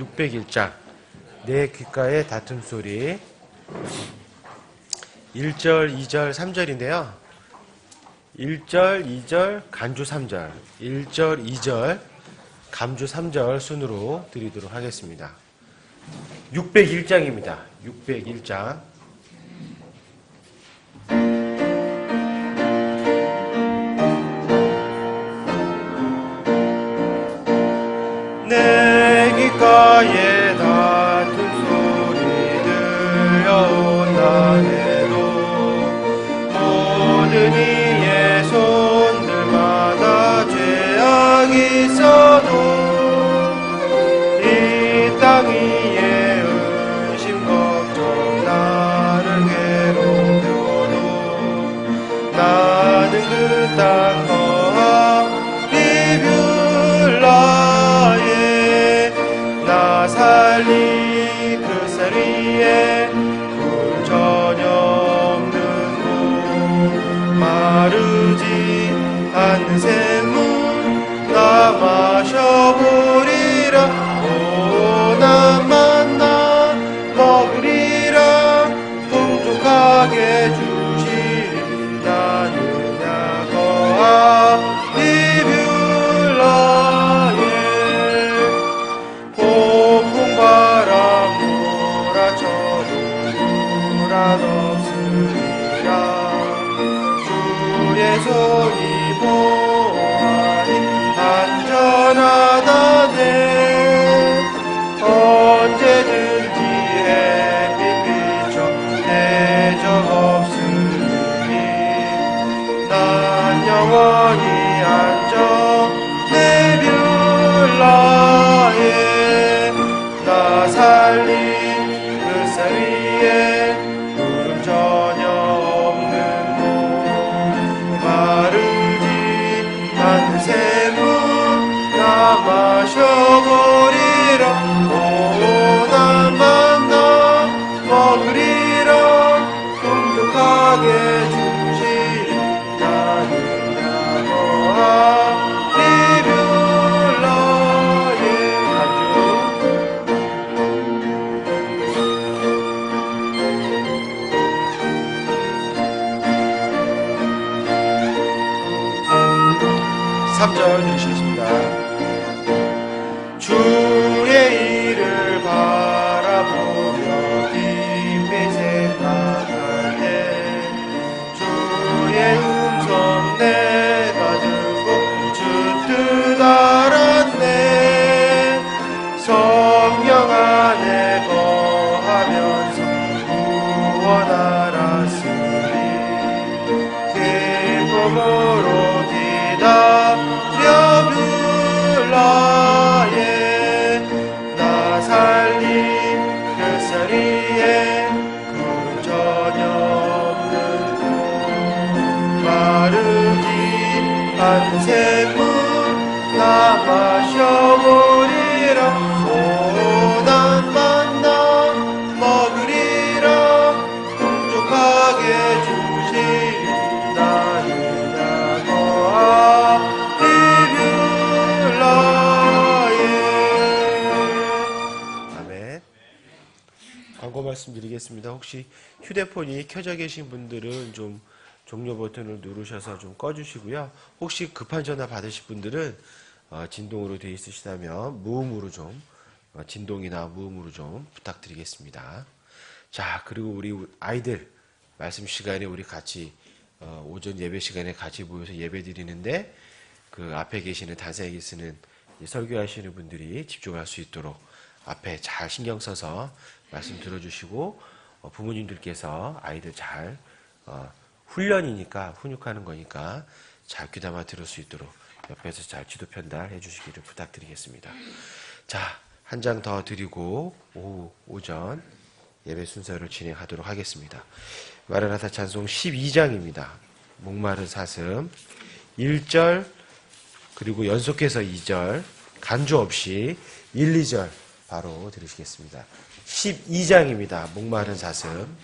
601장 내 귓가의 다툼 소리 1절, 2절, 3절인데요. 1절, 2절, 간주 3절, 1절, 2절, 감주 3절 순으로 드리도록 하겠습니다. 601장입니다. 601장. 내 귓가에 닿은 소리 들려온다 해도 모든 이의 손들마다 죄악이 있어도 이 땅 위에 의심 걱정 나를 괴롭혀도 나는 그 땅 거하 비뷸라에 나 살리 그 쌀 위에 물 전혀 없는 곳 마르지 않는 샘물 나 마셔보리라 나 만나 먹으리라 풍족하게 주시리 나는 야거하 비뷸라에 폭풍바람 몰아쳐도 불안 없으리라 주의 손이 보아니 안전하다네 언제든지 햇빛 비춰 대적 없으니 난 영원히 안전 내 뷰라에 나 살리 그 쌀 위에 구름 전혀 없는 곳 마르지 않는 샘물 나 마셔보리라 난 만나 먹으리라 풍족하게 주시리 나는 야거하 비뷸라에 간주 3절 들으시겠습니다. 주의 일을 바라보며 깊이 생각할 때 주의 음성 내가 듣고 주뜻 알았네 성령 안에 거하면서 구원 알았으니 기쁨으로 기다려 뷰라에 나 살리 그 쌀 위에 구름 전혀 없는 곳 마르지 않는 샘물 나 마셔보리라 난 만나 먹으리라 풍족하게 주시리 나는 야거하 비뷸라에 아멘. 광고 말씀드리겠습니다. 혹시 휴대폰이 켜져 계신 분들은 좀 종료 버튼을 누르셔서 좀 꺼주시고요. 혹시 급한 전화 받으실 분들은 진동으로 되어 있으시다면 무음으로 좀 진동이나 무음으로 좀 부탁드리겠습니다. 자, 그리고 우리 아이들 말씀 시간에 우리 같이 오전 예배 시간에 같이 모여서 예배 드리는데 그 앞에 계시는 단상에 쓰는 설교하시는 분들이 집중할 수 있도록 앞에 잘 신경 써서 말씀 들어주시고 부모님들께서 아이들 잘 훈련이니까 훈육하는 거니까 잘 귀담아 들을 수 있도록 옆에서 잘 지도 편달해 주시기를 부탁드리겠습니다. 자, 한 장 더 드리고 오전 예배 순서를 진행하도록 하겠습니다. 마라나타 찬송 12장입니다. 목마른 사슴 1절 그리고 연속해서 2절 간주 없이 1, 2절 바로 들으시겠습니다. 12장입니다. 목마른 사슴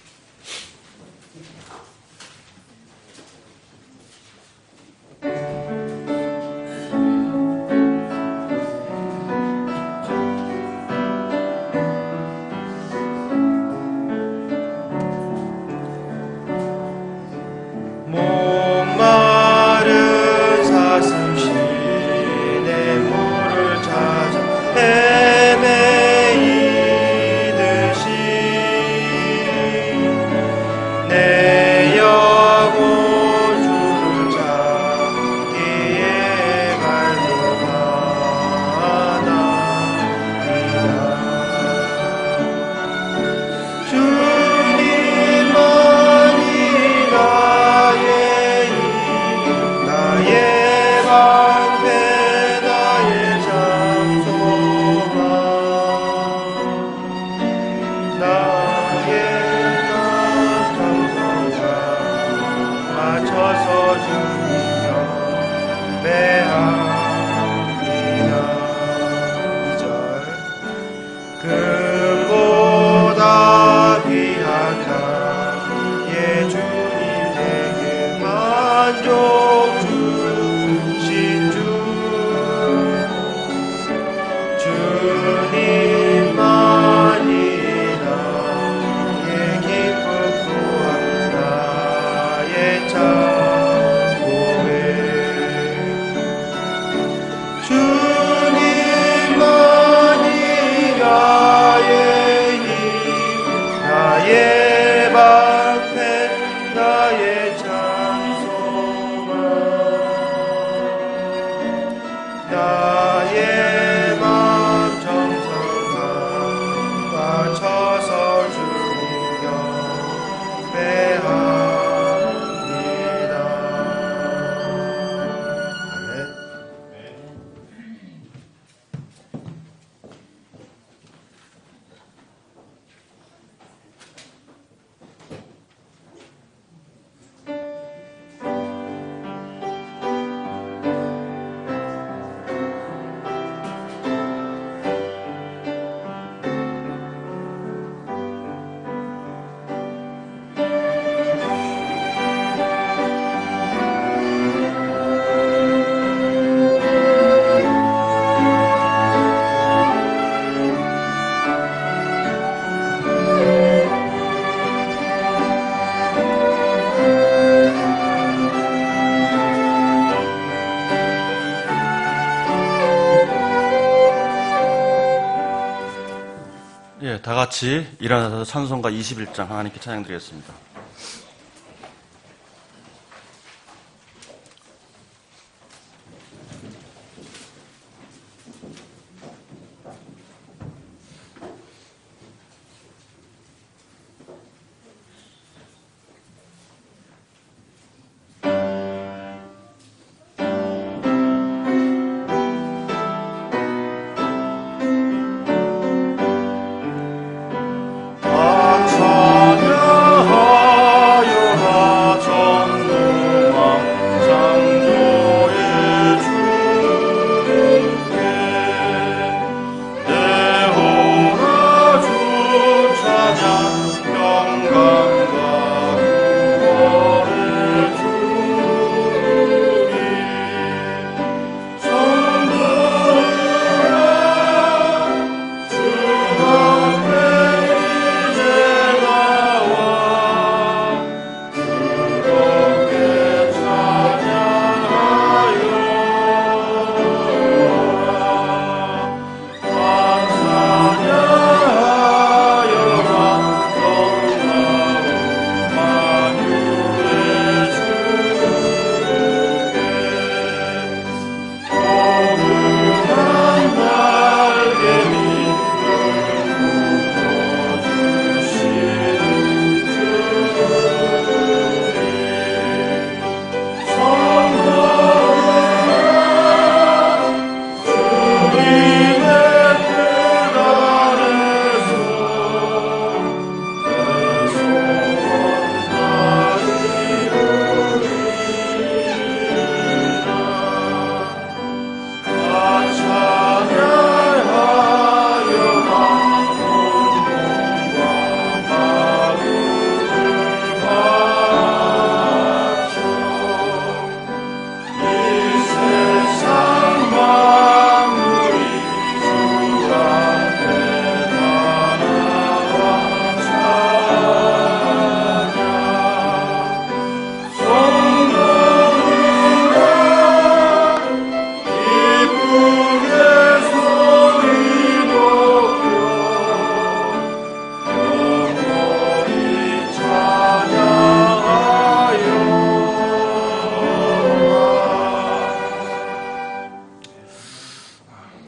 예, 다 같이 일어나서 찬송가 21장 하나님께 찬양드리겠습니다.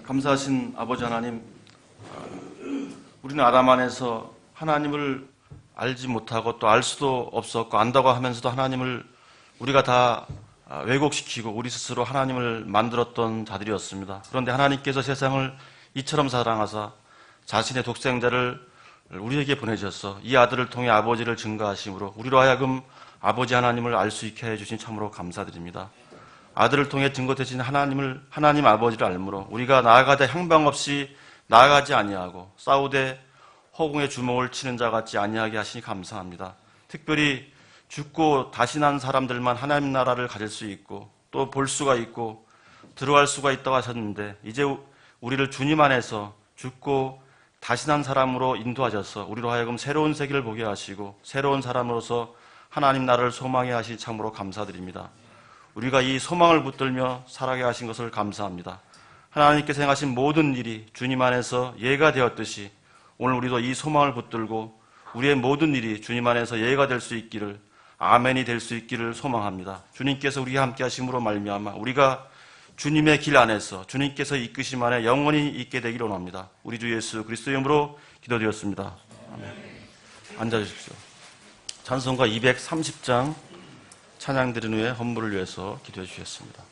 감사하신 아버지 하나님, 우리는 아담 안에서 하나님을 알지 못하고 또 알 수도 없었고 안다고 하면서도 하나님을 우리가 다 왜곡시키고 우리 스스로 하나님을 만들었던 자들이었습니다. 그런데 하나님께서 세상을 이처럼 사랑하사 자신의 독생자를 우리에게 보내셔서 이 아들을 통해 아버지를 증거하심으로 우리로 하여금 아버지 하나님을 알 수 있게 해주신 참으로 감사드립니다. 아들을 통해 증거되신 하나님 아버지를 알므로 우리가 나아가다 향방 없이 나아가지 아니하고 싸우되 허공에 주먹을 치는 자 같지 아니하게 하시니 감사합니다. 특별히 죽고 다시 난 사람들만 하나님 나라를 가질 수 있고 또 볼 수가 있고 들어갈 수가 있다고 하셨는데 이제 우리를 주님 안에서 죽고 다시 난 사람으로 인도하셔서 우리로 하여금 새로운 세계를 보게 하시고 새로운 사람으로서 하나님 나라를 소망해 하시니 참으로 감사드립니다. 우리가 이 소망을 붙들며 살아가게 하신 것을 감사합니다. 하나님께서 행하신 모든 일이 주님 안에서 예가 되었듯이 오늘 우리도 이 소망을 붙들고 우리의 모든 일이 주님 안에서 예가 될 수 있기를, 아멘이 될 수 있기를 소망합니다. 주님께서 우리와 함께 하심으로 말미암아 우리가 주님의 길 안에서 주님께서 이끄심 안에 영원히 있게 되기를 원합니다. 우리 주 예수 그리스도의 이름으로 기도드렸습니다. 아멘. 앉아주십시오. 찬송가 230장 찬양 드린 후에 헌물을 위해서 기도해 주셨습니다.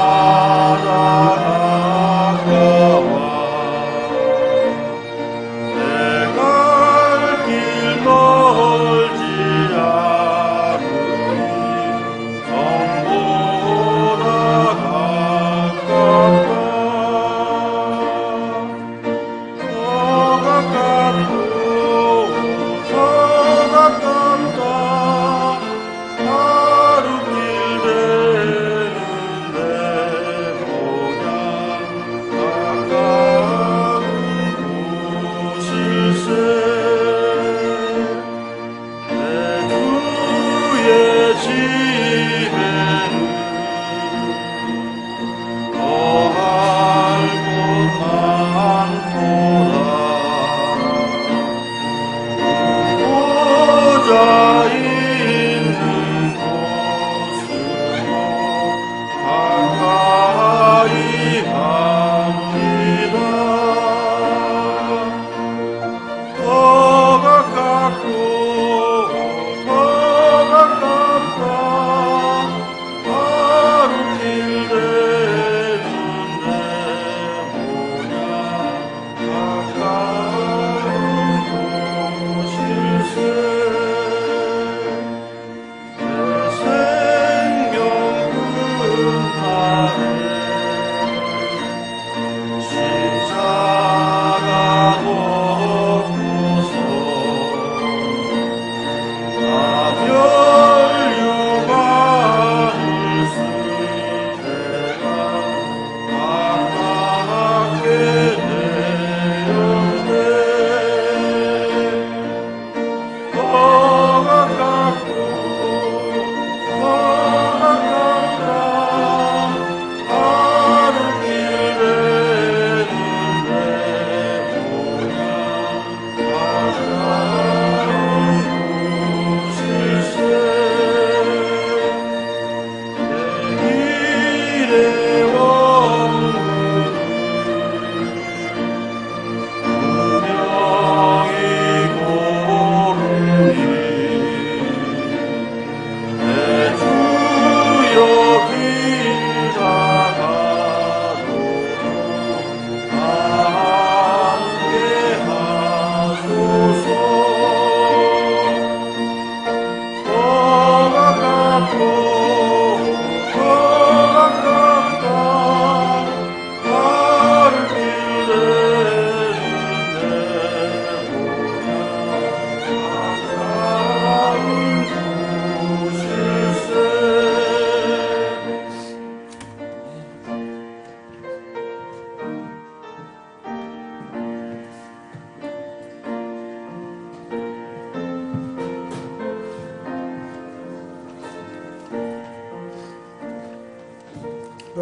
날마다 아까워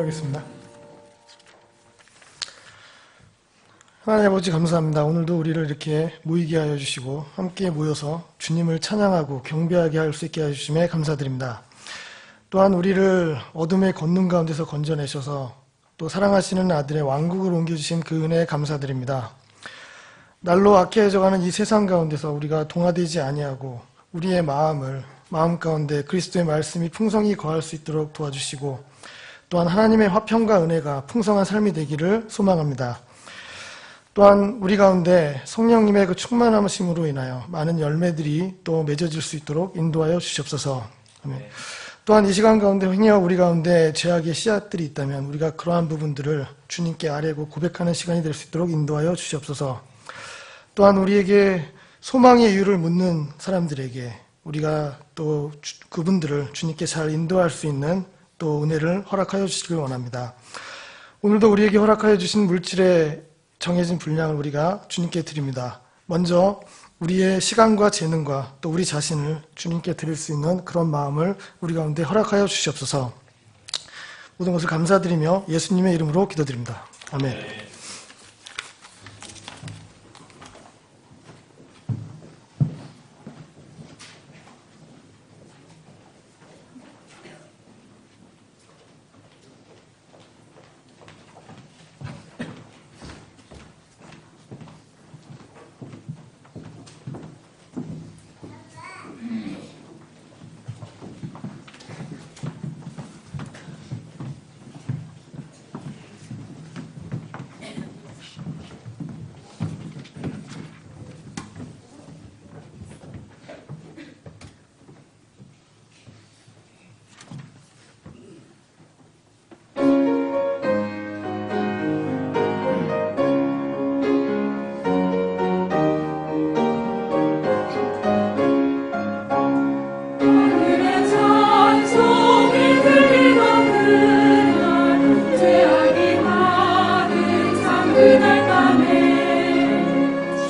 기도하겠습니다. 하나님 아버지 감사합니다. 오늘도 우리를 이렇게 모이게 하여 주시고 함께 모여서 주님을 찬양하고 경배하게 할 수 있게 해주심에 감사드립니다. 또한 우리를 어둠의 걷는 가운데서 건져내셔서 또 사랑하시는 아들의 왕국을 옮겨주신 그 은혜에 감사드립니다. 날로 악해져가는 이 세상 가운데서 우리가 동화되지 아니하고 우리의 마음 가운데 그리스도의 말씀이 풍성히 거할 수 있도록 도와주시고 또한 하나님의 화평과 은혜가 풍성한 삶이 되기를 소망합니다. 또한 우리 가운데 성령님의 그 충만하심으로 인하여 많은 열매들이 또 맺어질 수 있도록 인도하여 주시옵소서. 아멘. 또한 이 시간 가운데 행여 우리 가운데 죄악의 씨앗들이 있다면 우리가 그러한 부분들을 주님께 아뢰고 고백하는 시간이 될 수 있도록 인도하여 주시옵소서. 또한 우리에게 소망의 이유를 묻는 사람들에게 우리가 또 그분들을 주님께 잘 인도할 수 있는 또 은혜를 허락하여 주시길 원합니다. 오늘도 우리에게 허락하여 주신 물질의 정해진 분량을 우리가 주님께 드립니다. 먼저 우리의 시간과 재능과 또 우리 자신을 주님께 드릴 수 있는 그런 마음을 우리 가운데 허락하여 주시옵소서. 모든 것을 감사드리며 예수님의 이름으로 기도드립니다. 아멘.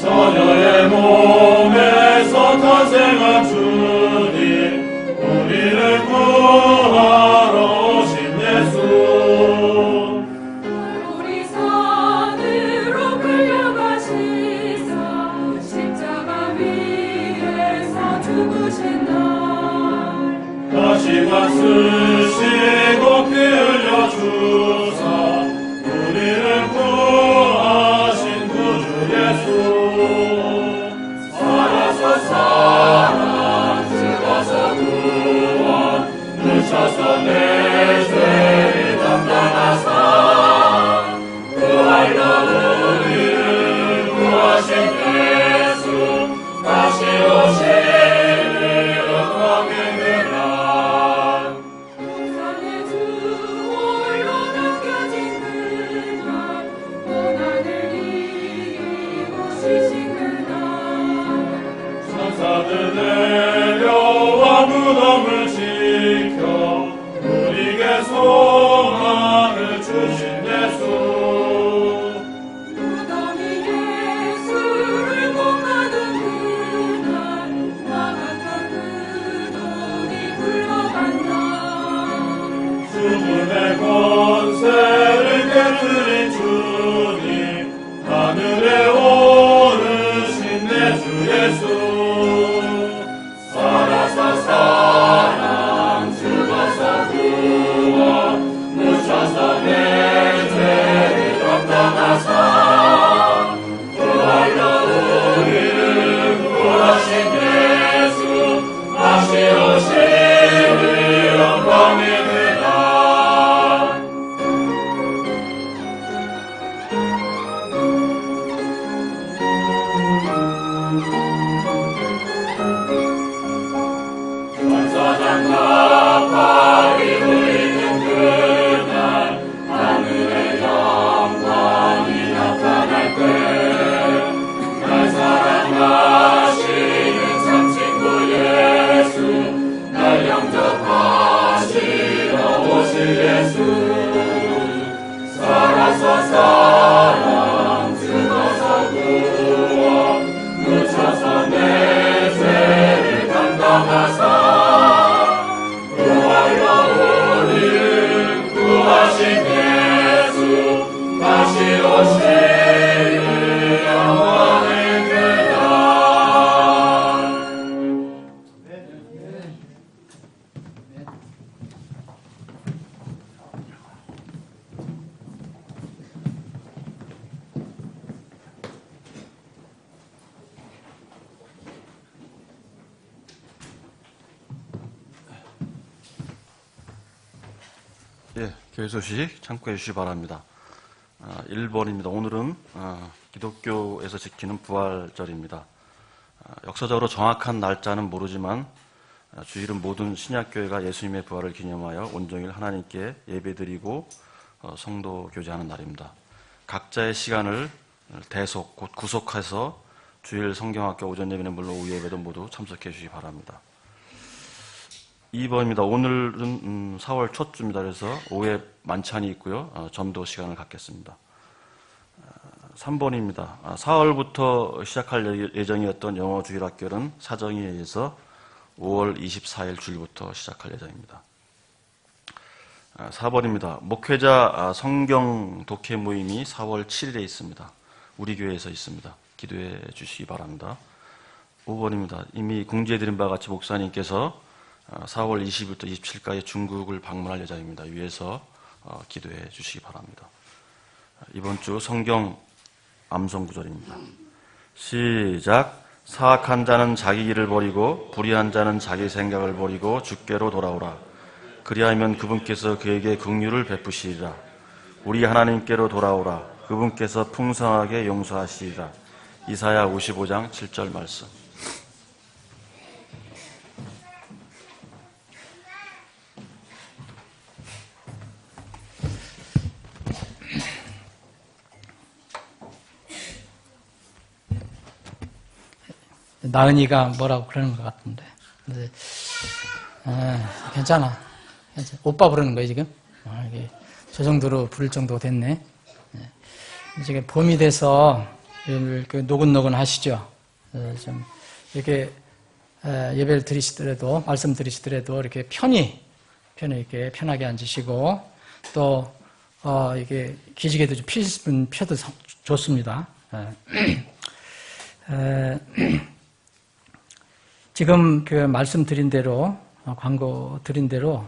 처녀의 몸에서 탄생한 주님 우리를 죽으신 날 다시마 쓰시고 피 흘려 주사 우리를 구하신 구주 예수 살아서 사랑 죽어서 구원 묻혀서 내 죄를 담당하사 부활로 우리를 구하신 예수 다시 오실 영광의 날 산의 주 홀로 남겨진 그날 고난을 이기고 쉬신 그날 천사들 내려와 무덤을 지켜 우리에게 소망을 주신 예수 무덤이 예수를 못 가둔 그날 나 같아 그 돈이 굴러간다 죽음의 권세를 깨뜨린 주님 하늘에 오르신 내 주 예수 살아서 사랑 죽어서 구원 묻혀서 내 죄를 담당하사 부활로 우리를 구하신 예수 다시 오실 영광의 그날 천사장과 발이 울리는 그날 하늘의 영광이 나타날 때날 사랑하시는 참 친구 예수 날 영접하시러 오실 예수 살아서 사랑 죽어서 구원 묻혀서 내 죄를 담당하사 부활로 우리를 구하신 예수 다시 오실 영광의 그날 예, 교회 소식 참고해 주시기 바랍니다. 1번입니다. 오늘은 기독교에서 지키는 부활절입니다. 역사적으로 정확한 날짜는 모르지만 주일은 모든 신약교회가 예수님의 부활을 기념하여 온종일 하나님께 예배드리고 성도 교제하는 날입니다. 각자의 시간을 대속, 곧 구속해서 주일 성경학교 오전 예배는 물론 오후 예배도 모두 참석해 주시기 바랍니다. 2번입니다. 오늘은 4월 첫 주입니다. 그래서 오후에 만찬이 있고요. 전도 시간을 갖겠습니다. 3번입니다. 4월부터 시작할 예정이었던 영어 주일학교는 사정에 의해서 5월 24일 주일부터 시작할 예정입니다. 4번입니다. 목회자 성경 독해 모임이 4월 7일에 있습니다. 우리 교회에서 있습니다. 기도해 주시기 바랍니다. 5번입니다. 이미 공지해드린 바와 같이 목사님께서 4월 20일부터 27일까지 중국을 방문할 예정입니다. 위에서 기도해 주시기 바랍니다. 이번 주 성경 암송 구절입니다. 시작. 사악한 자는 자기 길을 버리고 불의한 자는 자기 생각을 버리고 주께로 돌아오라. 그리하면 그분께서 그에게 긍휼을 베푸시리라. 우리 하나님께로 돌아오라. 그분께서 풍성하게 용서하시리라. 이사야 55장 7절 말씀. 나은이가 뭐라고 그러는 것 같은데. 근데, 괜찮아. 오빠 부르는 거야, 지금? 이게 저 정도로 부를 정도 됐네. 지금 봄이 돼서 노곤노곤 하시죠? 좀, 이렇게, 예배를 드리시더라도, 말씀 드리시더라도, 이렇게 편히 이렇게 편하게 앉으시고, 또, 이게 기지개도 좀 피시면 펴도 좋습니다. 지금 그 말씀드린 대로, 광고 드린 대로,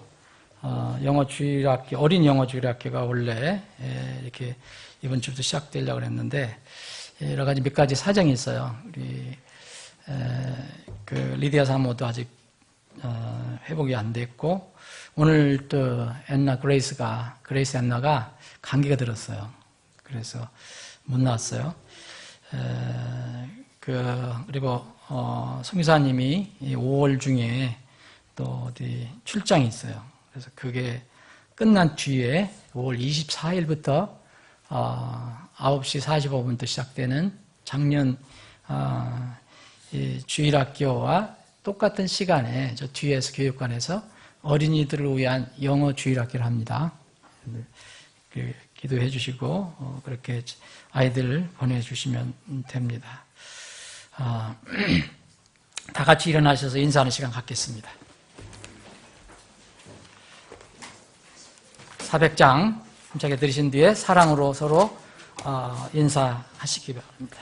영어 주일학교, 어린 영어 주일학교가 원래 이렇게 이번 주부터 시작되려고 했는데, 여러 가지 몇 가지 사정이 있어요. 우리, 그 리디아 사모도 아직 회복이 안 됐고, 오늘 또 그레이스 앤나가 감기가 들었어요. 그래서 못 나왔어요. 그리고 성교사님이 5월 중에 또 어디 출장이 있어요. 그래서 그게 끝난 뒤에 5월 24일부터 9시 45분부터 시작되는 작년 이 주일학교와 똑같은 시간에 저 뒤에서 교육관에서 어린이들을 위한 영어 주일학교를 합니다. 기도해 주시고 그렇게 아이들을 보내주시면 됩니다. 다 같이 일어나셔서 인사하는 시간 갖겠습니다. 400장 힘차게 들으신 뒤에 사랑으로 서로 인사하시기 바랍니다.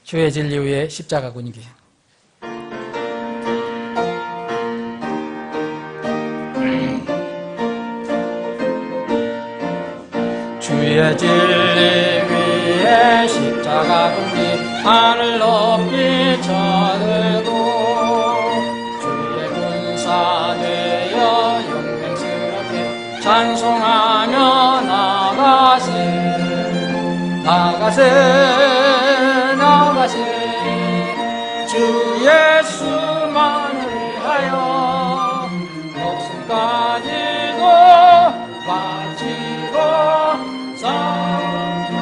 주의 진리 위에 십자가 군기. 주의 진리 위에 십자가 군기 하늘 높이 쳐들고 주의 군사 되어 영광스럽게 찬송하며 나가세 주 예수만을 위하여 목숨까지도 바치고 성경하세.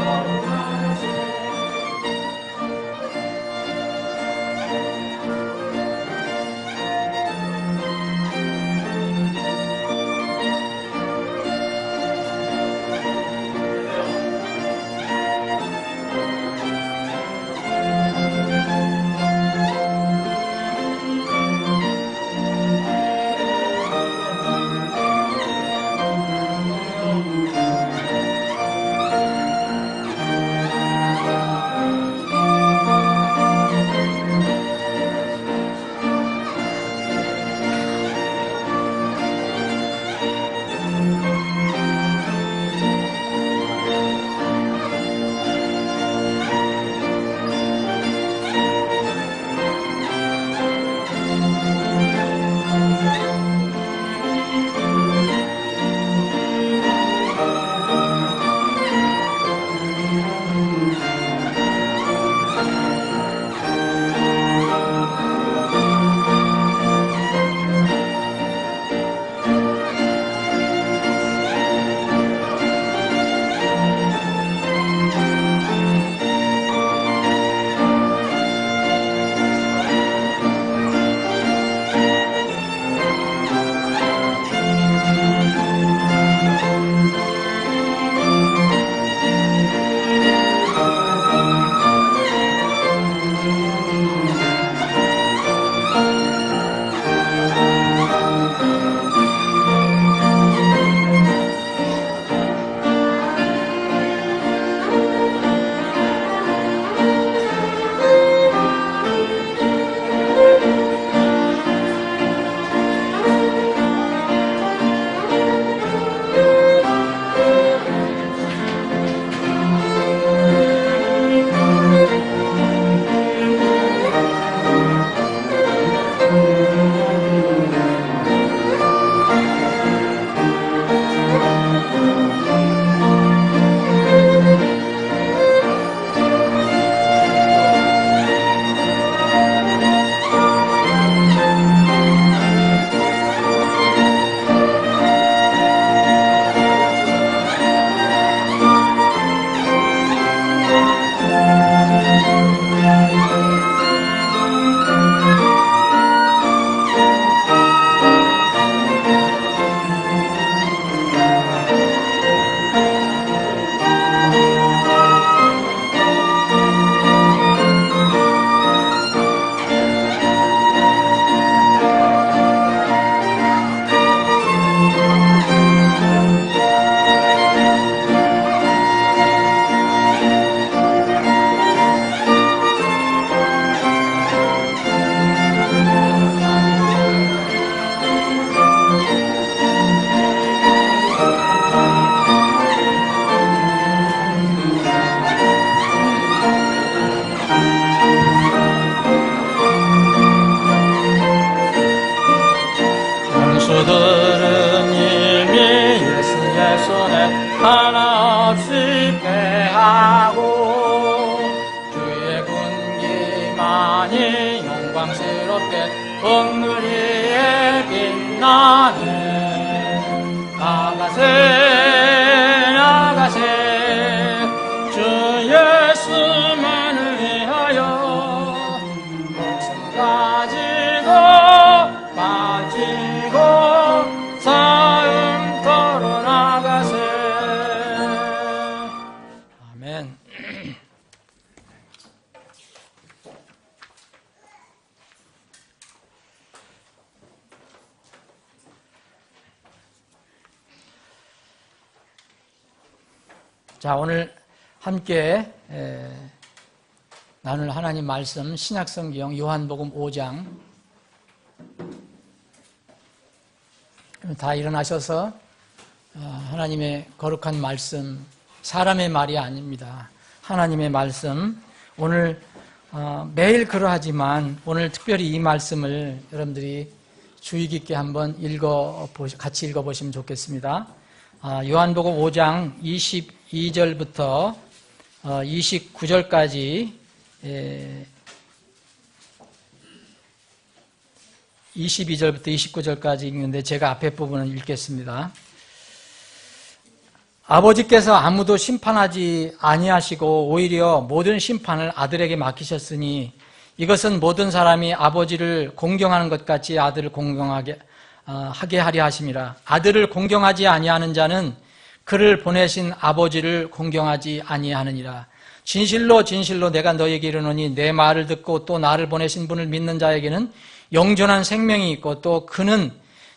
새롭게 복누리에 빛나네. 나가세 나가세 주 예수만을 위하여 목숨 가지고 빠지고 사음터로 나가세. 아멘. 자, 오늘 함께 나눌 하나님 말씀 신약성경 요한복음 5장. 다 일어나셔서 하나님의 거룩한 말씀, 사람의 말이 아닙니다. 하나님의 말씀. 오늘 매일 그러하지만 오늘 특별히 이 말씀을 여러분들이 주의 깊게 한번 같이 읽어보시면 좋겠습니다. 요한복음 5장 22절부터 29절까지 22절부터 29절까지 읽는데 제가 앞에 부분을 읽겠습니다. 아버지께서 아무도 심판하지 아니하시고 오히려 모든 심판을 아들에게 맡기셨으니 이것은 모든 사람이 아버지를 공경하는 것 같이 아들을 공경하게 하게 하려 하심이라. 아들을 공경하지 아니하는 자는 그를 보내신 아버지를 공경하지 아니하느니라. 진실로 진실로 내가 너에게 이르노니 내 말을 듣고 또 나를 보내신 분을 믿는 자에게는 영존한 생명이 있고 또 그는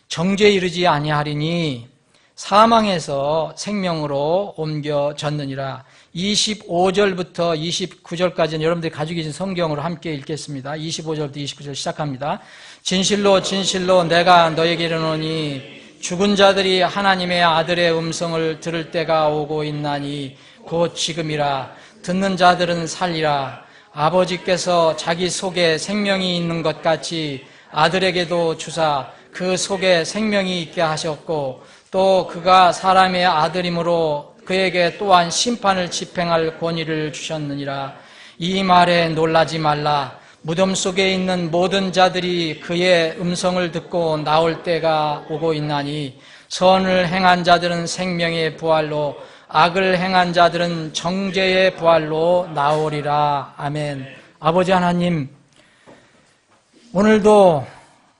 정죄에 이르지 아니하리니 사망에서 생명으로 옮겨졌느니라. 25절부터 29절까지는 여러분들이 가지고 계신 성경으로 함께 읽겠습니다. 25절부터 29절 시작합니다. 진실로 진실로 내가 너에게 이르노니 죽은 자들이 하나님의 아들의 음성을 들을 때가 오고 있나니 곧 지금이라. 듣는 자들은 살리라. 아버지께서 자기 속에 생명이 있는 것 같이 아들에게도 주사 그 속에 생명이 있게 하셨고 또 그가 사람의 아들이므로 그에게 또한 심판을 집행할 권위를 주셨느니라. 이 말에 놀라지 말라. 무덤 속에 있는 모든 자들이 그의 음성을 듣고 나올 때가 오고 있나니 선을 행한 자들은 생명의 부활로 악을 행한 자들은 정죄의 부활로 나오리라. 아멘. 아버지 하나님, 오늘도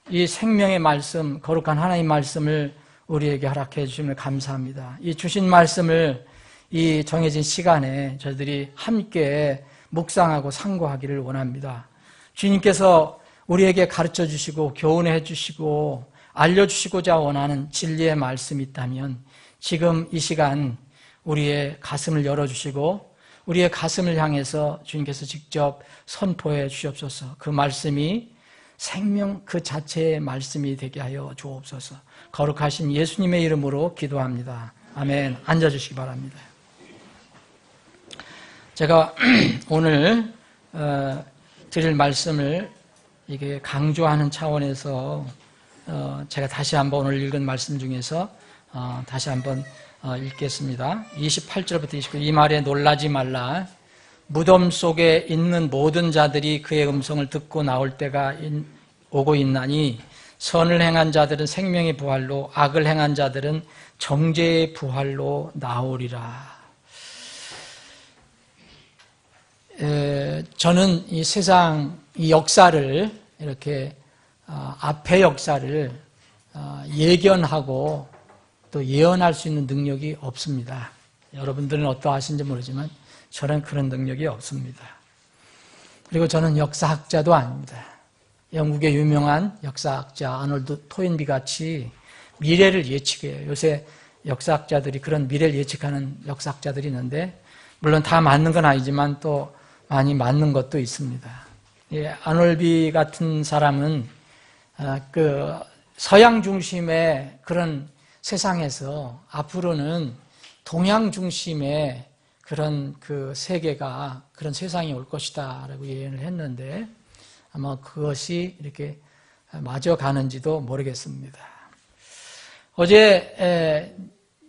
이 생명의 말씀, 거룩한 하나님 말씀을 우리에게 허락해 주시면 감사합니다. 이 주신 말씀을 이 정해진 시간에 저희들이 함께 묵상하고 상고하기를 원합니다. 주님께서 우리에게 가르쳐 주시고 교훈해 주시고 알려주시고자 원하는 진리의 말씀이 있다면 지금 이 시간 우리의 가슴을 열어주시고 우리의 가슴을 향해서 주님께서 직접 선포해 주시옵소서. 그 말씀이 생명 그 자체의 말씀이 되게 하여 주옵소서. 거룩하신 예수님의 이름으로 기도합니다. 아멘. 앉아주시기 바랍니다. 제가 오늘 드릴 말씀을 이게 강조하는 차원에서 제가 다시 한번 오늘 읽은 말씀 중에서 다시 한번 읽겠습니다. 28절부터 29절. 이 말에 놀라지 말라. 무덤 속에 있는 모든 자들이 그의 음성을 듣고 나올 때가 오고 있나니 선을 행한 자들은 생명의 부활로 악을 행한 자들은 정죄의 부활로 나오리라. 저는 이 세상 이 역사를 이렇게 앞의 역사를 예견하고 또 예언할 수 있는 능력이 없습니다. 여러분들은 어떠하신지 모르지만 저는 그런 능력이 없습니다. 그리고 저는 역사학자도 아닙니다. 영국의 유명한 역사학자 아놀드 토인비 같이 미래를 예측해요. 요새 역사학자들이 그런 미래를 예측하는 역사학자들이 있는데 물론 다 맞는 건 아니지만 또 많이 맞는 것도 있습니다. 아놀비 같은 사람은 그 서양 중심의 그런 세상에서 앞으로는 동양 중심의 그런 그 세계가 그런 세상이 올 것이다라고 예언을 했는데 아마 그것이 이렇게 맞아 가는지도 모르겠습니다. 어제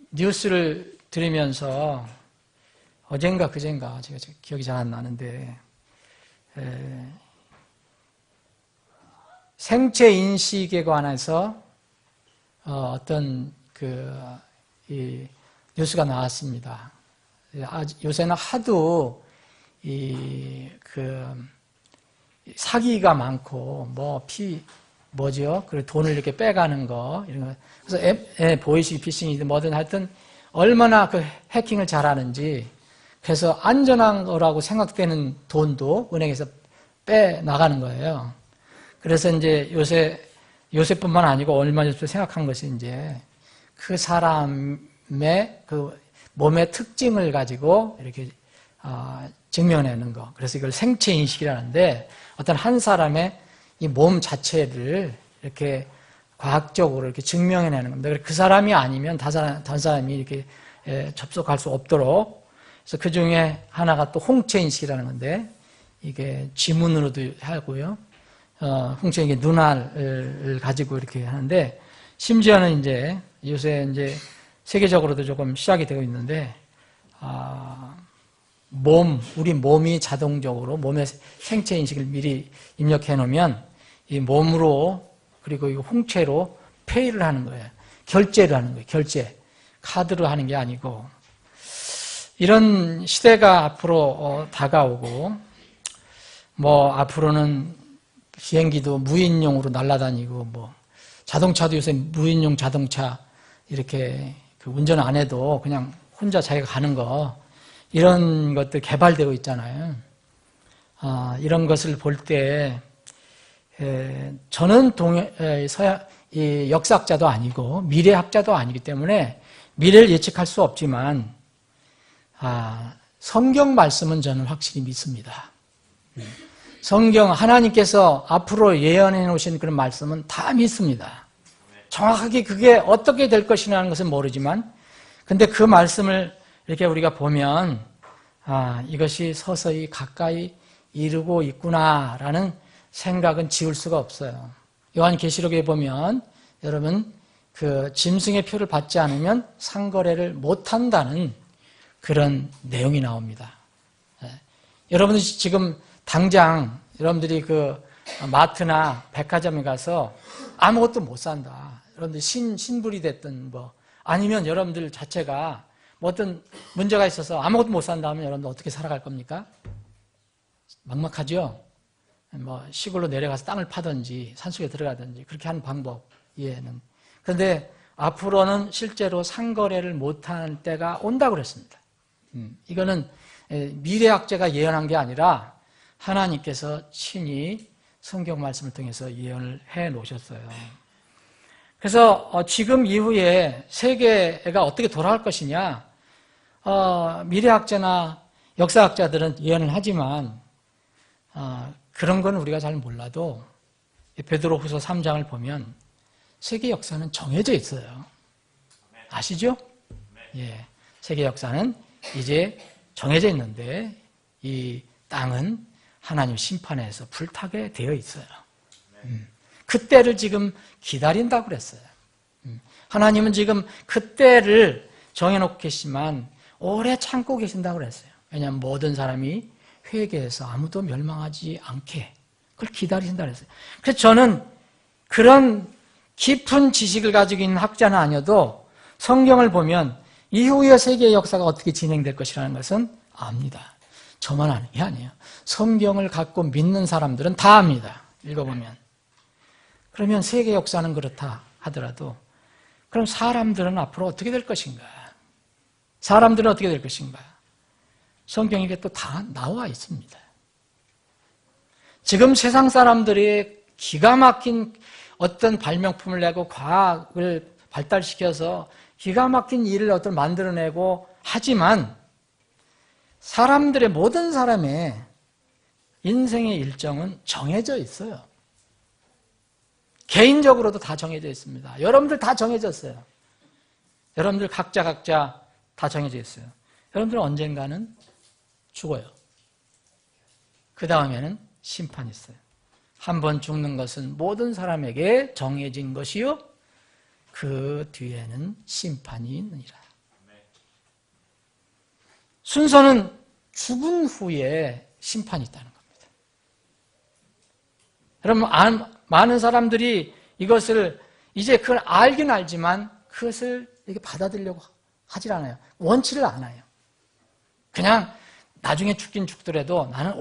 뉴스를 들으면서 어젠가 그젠가 제가 기억이 잘 안 나는데 생체 인식에 관해서 어떤 이 뉴스가 나왔습니다. 요새는 하도 사기가 많고 뭐죠? 그리고 돈을 이렇게 빼가는 거 이런 거. 그래서 보이시피싱이든 뭐든 하여튼 얼마나 그 해킹을 잘하는지. 그래서 안전한 거라고 생각되는 돈도 은행에서 빼 나가는 거예요. 그래서 이제 요새뿐만 아니고 얼마 전부터 생각한 것이 이제 그 사람의 그 몸의 특징을 가지고 이렇게 증명해내는 거. 그래서 이걸 생체 인식이라는데 어떤 한 사람의 이 몸 자체를 이렇게 과학적으로 이렇게 증명해내는 겁니다. 그 사람이 아니면 다른 사람이 이렇게 접속할 수 없도록. 그래서 그 중에 하나가 또 홍채 인식이라는 건데 이게 지문으로도 하고요. 홍채 이게 눈알을 가지고 이렇게 하는데 심지어는 이제 요새 이제 세계적으로도 조금 시작이 되고 있는데 우리 몸이 자동적으로 몸의 생체 인식을 미리 입력해 놓으면 이 몸으로 그리고 이 홍채로 페이를 하는 거예요. 결제를 하는 거예요. 결제. 카드로 하는 게 아니고 이런 시대가 앞으로 다가오고 앞으로는 비행기도 무인용으로 날아다니고 자동차도 요새 무인용 자동차 이렇게 운전 안 해도 그냥 혼자 자기가 가는 거 이런 것들 개발되고 있잖아요. 이런 것을 볼 때 저는 이 역사학자도 아니고 미래학자도 아니기 때문에 미래를 예측할 수 없지만 성경 말씀은 저는 확실히 믿습니다. 성경 하나님께서 앞으로 예언해 놓으신 그런 말씀은 다 믿습니다. 정확하게 그게 어떻게 될 것이라는 것은 모르지만 근데 그 말씀을 이렇게 우리가 보면 이것이 서서히 가까이 이르고 있구나라는 생각은 지울 수가 없어요. 요한계시록에 보면 여러분 그 짐승의 표를 받지 않으면 상거래를 못한다는 그런 내용이 나옵니다. 여러분들 지금 당장 여러분들이 그 마트나 백화점에 가서 아무것도 못 산다. 여러분들 신불이 됐든 아니면 여러분들 자체가 어떤 문제가 있어서 아무것도 못 산다 하면 여러분들 어떻게 살아갈 겁니까? 막막하죠? 시골로 내려가서 땅을 파든지 산속에 들어가든지 그렇게 하는 방법 이해는. 그런데 앞으로는 실제로 상거래를 못하는 때가 온다고 그랬습니다. 이거는 미래학자가 예언한 게 아니라 하나님께서 친히 성경 말씀을 통해서 예언을 해 놓으셨어요. 그래서 지금 이후에 세계가 어떻게 돌아갈 것이냐 미래학자나 역사학자들은 예언을 하지만 그런 건 우리가 잘 몰라도 베드로후서 3장을 보면 세계 역사는 정해져 있어요. 아시죠? 예, 세계 역사는 이제 정해져 있는데 이 땅은 하나님 심판에서 불타게 되어 있어요. 그때를 지금 기다린다고 그랬어요. 하나님은 지금 그때를 정해놓고 계시지만 오래 참고 계신다고 그랬어요. 왜냐하면 모든 사람이 회개해서 아무도 멸망하지 않게 그걸 기다리신다고 그랬어요. 그래서 저는 그런 깊은 지식을 가지고 있는 학자는 아니어도 성경을 보면 이후의 세계의 역사가 어떻게 진행될 것이라는 것은 압니다. 저만 아는 게 아니에요. 성경을 갖고 믿는 사람들은 다 압니다. 읽어보면. 그러면 세계 역사는 그렇다 하더라도 그럼 사람들은 앞으로 어떻게 될 것인가? 사람들은 어떻게 될 것인가? 성경에 또 다 나와 있습니다. 지금 세상 사람들이 기가 막힌 어떤 발명품을 내고 과학을 발달시켜서 기가 막힌 일을 만들어내고 하지만 사람들의 모든 사람의 인생의 일정은 정해져 있어요. 개인적으로도 다 정해져 있습니다. 여러분들 다 정해졌어요. 여러분들 각자 다 정해져 있어요. 여러분들은 언젠가는 죽어요. 그 다음에는 심판이 있어요. 한 번 죽는 것은 모든 사람에게 정해진 것이요. 그 뒤에는 심판이 있느니라. 순서는 죽은 후에 심판이 있다는 겁니다. 여러분 많은 사람들이 이것을 이제 그걸 알긴 알지만 그것을 이렇게 받아들이려고 하질 않아요. 원치를 않아요. 그냥 나중에 죽긴 죽더라도 나는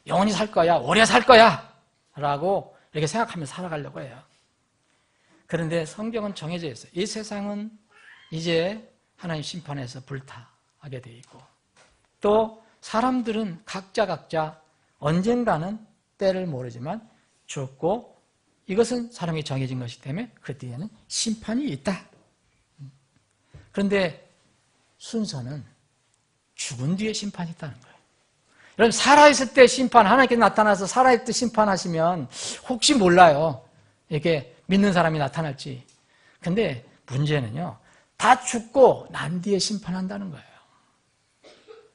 영원히 살 거야, 오래 살 거야 라고 이렇게 생각하면서 살아가려고 해요. 그런데 성경은 정해져 있어요. 이 세상은 이제 하나님 심판에서 불타게 되어 있고, 또 사람들은 각자 언젠가는 때를 모르지만 죽고, 이것은 사람이 정해진 것이기 때문에 그 뒤에는 심판이 있다. 그런데 순서는 죽은 뒤에 심판이 있다는 거예요. 여러분, 살아있을 때 심판, 하나님께서 나타나서 살아있을 때 심판하시면 혹시 몰라요. 이렇게 믿는 사람이 나타날지. 근데 문제는요, 다 죽고 난 뒤에 심판한다는 거예요.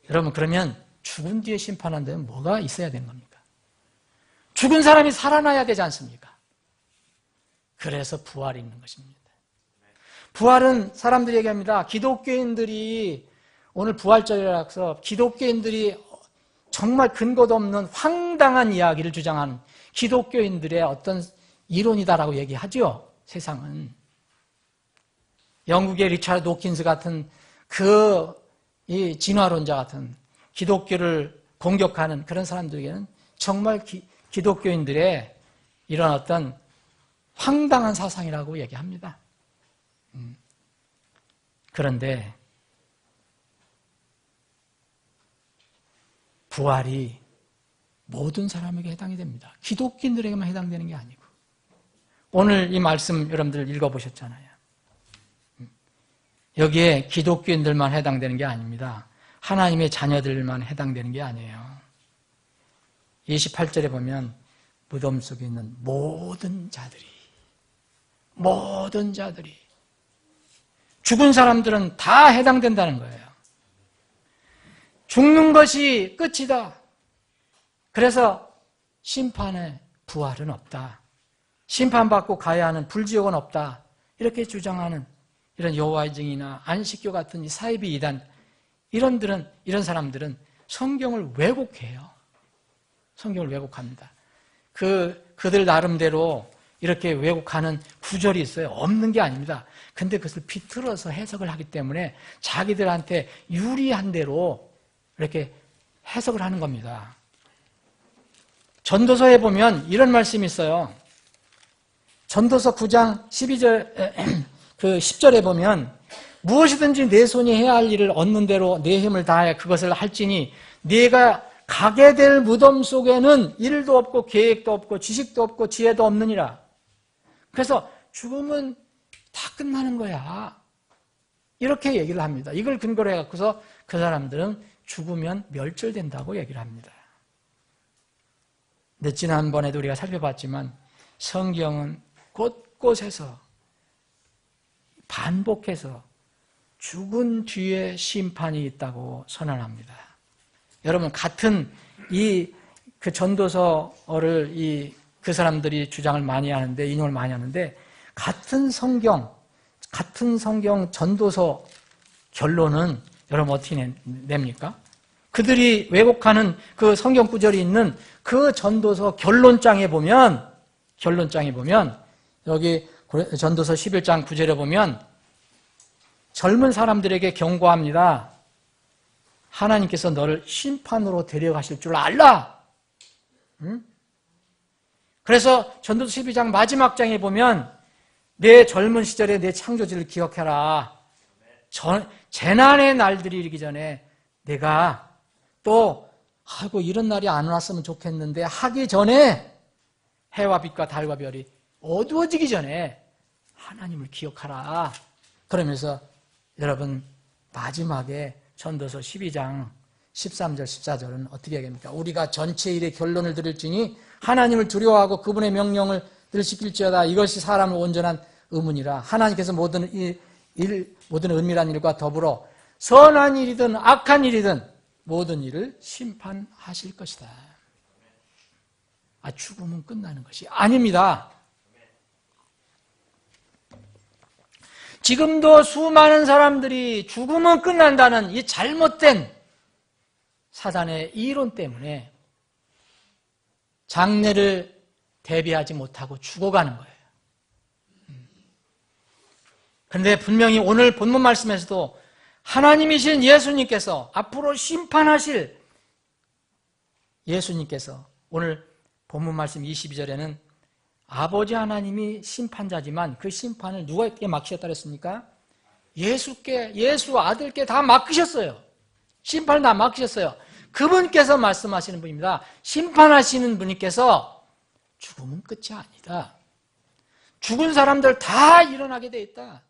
여러분, 그러면 죽은 뒤에 심판한다면 뭐가 있어야 되는 겁니까? 죽은 사람이 살아나야 되지 않습니까? 그래서 부활이 있는 것입니다. 부활은 사람들이 얘기합니다. 기독교인들이 오늘 부활절이라서 기독교인들이 정말 근거도 없는 황당한 이야기를 주장한 기독교인들의 어떤 이론이다라고 얘기하죠. 세상은. 영국의 리차드 도킨스 같은 이 진화론자 같은 기독교를 공격하는 그런 사람들에게는 정말 기독교인들의 이런 어떤 황당한 사상이라고 얘기합니다. 그런데 부활이 모든 사람에게 해당이 됩니다. 기독교인들에게만 해당되는 게 아니고. 오늘 이 말씀 여러분들 읽어보셨잖아요. 여기에 기독교인들만 해당되는 게 아닙니다. 하나님의 자녀들만 해당되는 게 아니에요. 28절에 보면 무덤 속에 있는 모든 자들이 죽은 사람들은 다 해당된다는 거예요. 죽는 것이 끝이다. 그래서 심판의 부활은 없다. 심판받고 가야 하는 불지옥은 없다. 이렇게 주장하는 이런 여호와의 증인이나 안식교 같은 이 사이비 이단, 이런 사람들은 성경을 왜곡해요. 성경을 왜곡합니다. 그들 나름대로 이렇게 왜곡하는 구절이 있어요. 없는 게 아닙니다. 근데 그것을 비틀어서 해석을 하기 때문에 자기들한테 유리한 대로 이렇게 해석을 하는 겁니다. 전도서에 보면 이런 말씀이 있어요. 전도서 9장 10절에 보면 무엇이든지 내 손이 해야 할 일을 얻는 대로 내 힘을 다해 그것을 할지니 네가 가게 될 무덤 속에는 일도 없고 계획도 없고 지식도 없고 지혜도 없느니라. 그래서 죽음은 다 끝나는 거야. 이렇게 얘기를 합니다. 이걸 근거로 해갖고서 그 사람들은 죽으면 멸절된다고 얘기를 합니다. 근데 지난번에도 우리가 살펴봤지만 성경은 곳곳에서 반복해서 죽은 뒤에 심판이 있다고 선언합니다. 여러분, 같은 그 전도서를 그 사람들이 주장을 많이 하는데, 인용을 많이 하는데, 같은 성경 전도서 결론은 여러분 어떻게 냅니까? 그들이 왜곡하는 그 성경 구절이 있는 그 전도서 결론장에 보면 여기 전도서 11장 9절에 보면 젊은 사람들에게 경고합니다. 하나님께서 너를 심판으로 데려가실 줄 알라. 응? 그래서 전도서 12장 마지막 장에 보면 내 젊은 시절에 내 창조주를 기억해라. 재난의 날들이 이르기 전에 내가 또 이런 날이 안 왔으면 좋겠는데 하기 전에 해와 빛과 달과 별이 어두워지기 전에 하나님을 기억하라. 그러면서 여러분 마지막에 전도서 12장 13절 14절은 어떻게 얘기합니까? 우리가 전체 일의 결론을 들을지니 하나님을 두려워하고 그분의 명령을 지킬지어다. 이것이 사람을 온전한 의문이라. 하나님께서 모든 은밀한 일과 더불어 선한 일이든 악한 일이든 모든 일을 심판하실 것이다. 죽음은 끝나는 것이 아닙니다. 지금도 수많은 사람들이 죽음은 끝난다는 이 잘못된 사단의 이론 때문에 장례를 대비하지 못하고 죽어가는 거예요. 그런데 분명히 오늘 본문 말씀에서도 하나님이신 예수님께서 앞으로 심판하실 예수님께서 오늘 본문 말씀 22절에는 아버지 하나님이 심판자지만 그 심판을 누구에게 맡기셨다 그랬습니까? 예수 아들께 다 맡기셨어요. 심판을 다 맡기셨어요. 그분께서 말씀하시는 분입니다. 심판하시는 분께서 죽음은 끝이 아니다. 죽은 사람들 다 일어나게 돼 있다.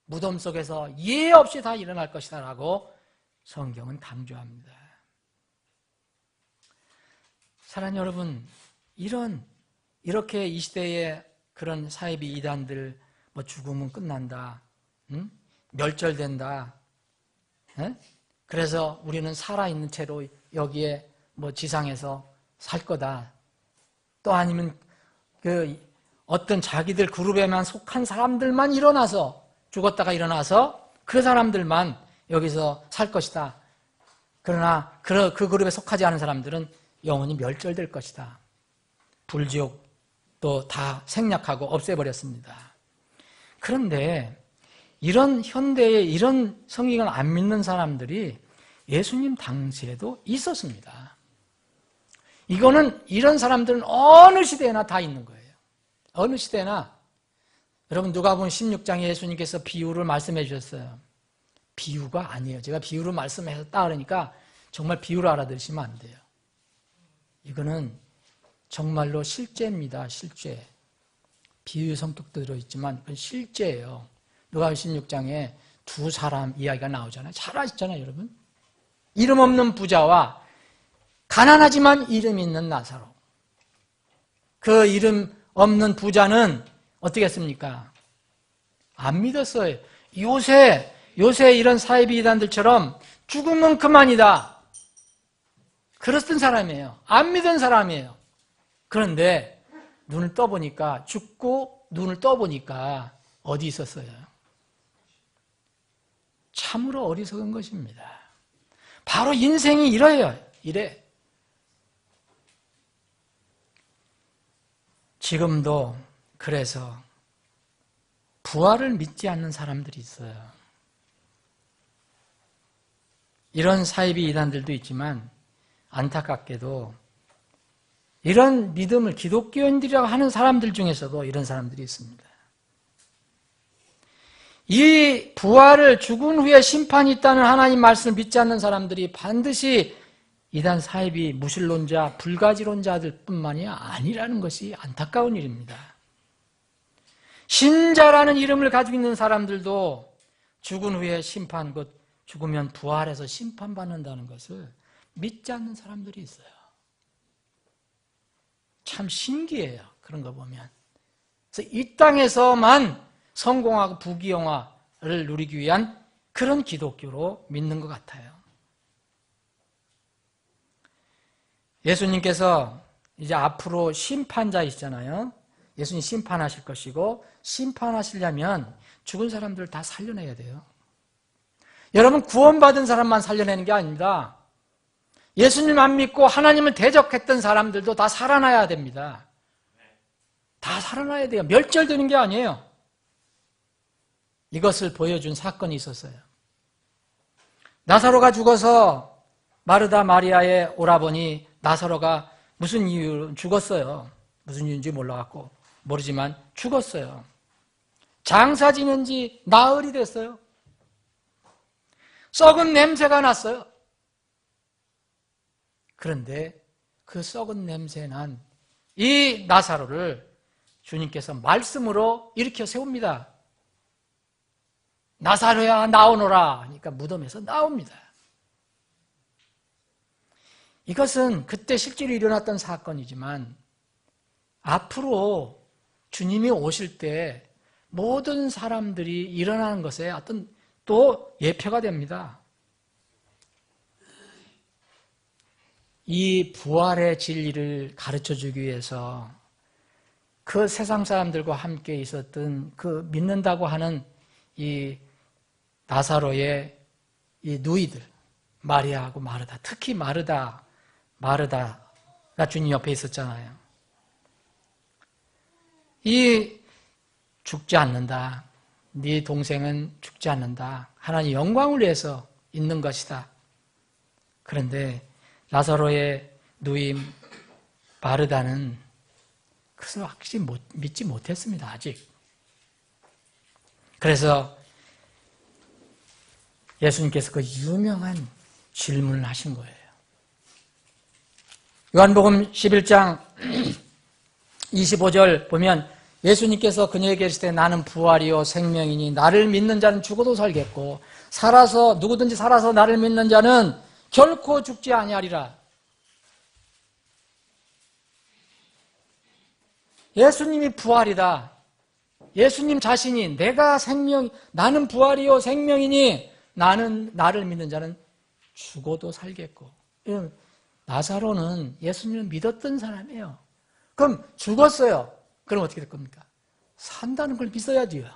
무덤 속에서 예외 없이 다 일어날 것이다 라고 성경은 강조합니다. 사랑하는 여러분, 이렇게 이 시대에 그런 사이비 이단들 뭐 죽으면 끝난다, 멸절된다, 그래서 우리는 살아있는 채로 여기에 뭐 지상에서 살 거다, 또 아니면 그 어떤 자기들 그룹에만 속한 사람들만 죽었다가 일어나서 그 사람들만 여기서 살 것이다. 그러나 그 그룹에 속하지 않은 사람들은 영원히 멸절될 것이다. 불지옥도 다 생략하고 없애버렸습니다. 그런데 이런 현대에 이런 성경을 안 믿는 사람들이 예수님 당시에도 있었습니다. 이런 사람들은 어느 시대에나 다 있는 거예요. 어느 시대나. 여러분 누가복음 16장에 예수님께서 비유를 말씀해 주셨어요. 비유가 아니에요. 제가 비유를 말씀하셨다 그러니까 정말 비유를 알아들으시면 안 돼요. 이거는 정말로 실제입니다. 실제. 비유 성격도 들어있지만 그건 실제예요. 누가복음 16장에 두 사람 이야기가 나오잖아요. 잘 아시잖아요, 여러분. 이름 없는 부자와 가난하지만 이름 있는 나사로. 그 이름 없는 부자는 어떻게 했습니까? 안 믿었어요. 요새 이런 사이비 이단들처럼 죽으면 그만이다. 그랬던 사람이에요. 안 믿은 사람이에요. 그런데 눈을 떠보니까 죽고 눈을 떠보니까 어디 있었어요? 참으로 어리석은 것입니다. 바로 인생이 이래. 지금도 그래서 부활을 믿지 않는 사람들이 있어요. 이런 사이비 이단들도 있지만 안타깝게도 이런 믿음을 기독교인들이라고 하는 사람들 중에서도 이런 사람들이 있습니다. 이 부활을 죽은 후에 심판이 있다는 하나님 말씀을 믿지 않는 사람들이 반드시 이단 사이비 무신론자, 불가지론자들 뿐만이 아니라는 것이 안타까운 일입니다. 신자라는 이름을 가지고 있는 사람들도 죽은 후에 심판, 곧 죽으면 부활해서 심판받는다는 것을 믿지 않는 사람들이 있어요. 참 신기해요. 그런 거 보면. 그래서 이 땅에서만 성공하고 부귀영화를 누리기 위한 그런 기독교로 믿는 것 같아요. 예수님께서 이제 앞으로 심판자이시잖아요. 예수님 심판하실 것이고 심판하시려면 죽은 사람들을 다 살려내야 돼요. 여러분 구원받은 사람만 살려내는 게 아닙니다. 예수님 안 믿고 하나님을 대적했던 사람들도 다 살아나야 됩니다. 다 살아나야 돼요. 멸절되는 게 아니에요. 이것을 보여준 사건이 있었어요. 나사로가 죽어서 마르다 마리아의 오라버니 나사로가 무슨 이유로 죽었어요. 무슨 이유인지 몰라갖고 모르지만 죽었어요. 장사 지는 지 나흘이 됐어요. 썩은 냄새가 났어요. 그런데 그 썩은 냄새 난 이 나사로를 주님께서 말씀으로 일으켜 세웁니다. 나사로야 나오너라 하니까 무덤에서 나옵니다. 이것은 그때 실제로 일어났던 사건이지만 앞으로 주님이 오실 때 모든 사람들이 일어나는 것에 어떤 또 예표가 됩니다. 이 부활의 진리를 가르쳐주기 위해서 그 세상 사람들과 함께 있었던 그 믿는다고 하는 이 나사로의 이 누이들 마리아하고 마르다, 특히 마르다가 주님 옆에 있었잖아요. 이 죽지 않는다. 네 동생은 죽지 않는다. 하나님 영광을 위해서 있는 것이다. 그런데 라사로의 누임 마르다는 그것을 확실히 믿지 못했습니다. 아직. 그래서 예수님께서 그 유명한 질문을 하신 거예요. 요한복음 11장 25절 보면 예수님께서 그녀에게 이르시되 나는 부활이요 생명이니 나를 믿는 자는 죽어도 살겠고 누구든지 살아서 나를 믿는 자는 결코 죽지 아니하리라. 예수님이 부활이다. 예수님 자신이 나는 부활이요 생명이니 나를 믿는 자는 죽어도 살겠고. 나사로는 예수님을 믿었던 사람이에요. 그럼 죽었어요. 그럼 어떻게 될 겁니까? 산다는 걸 믿어야지요.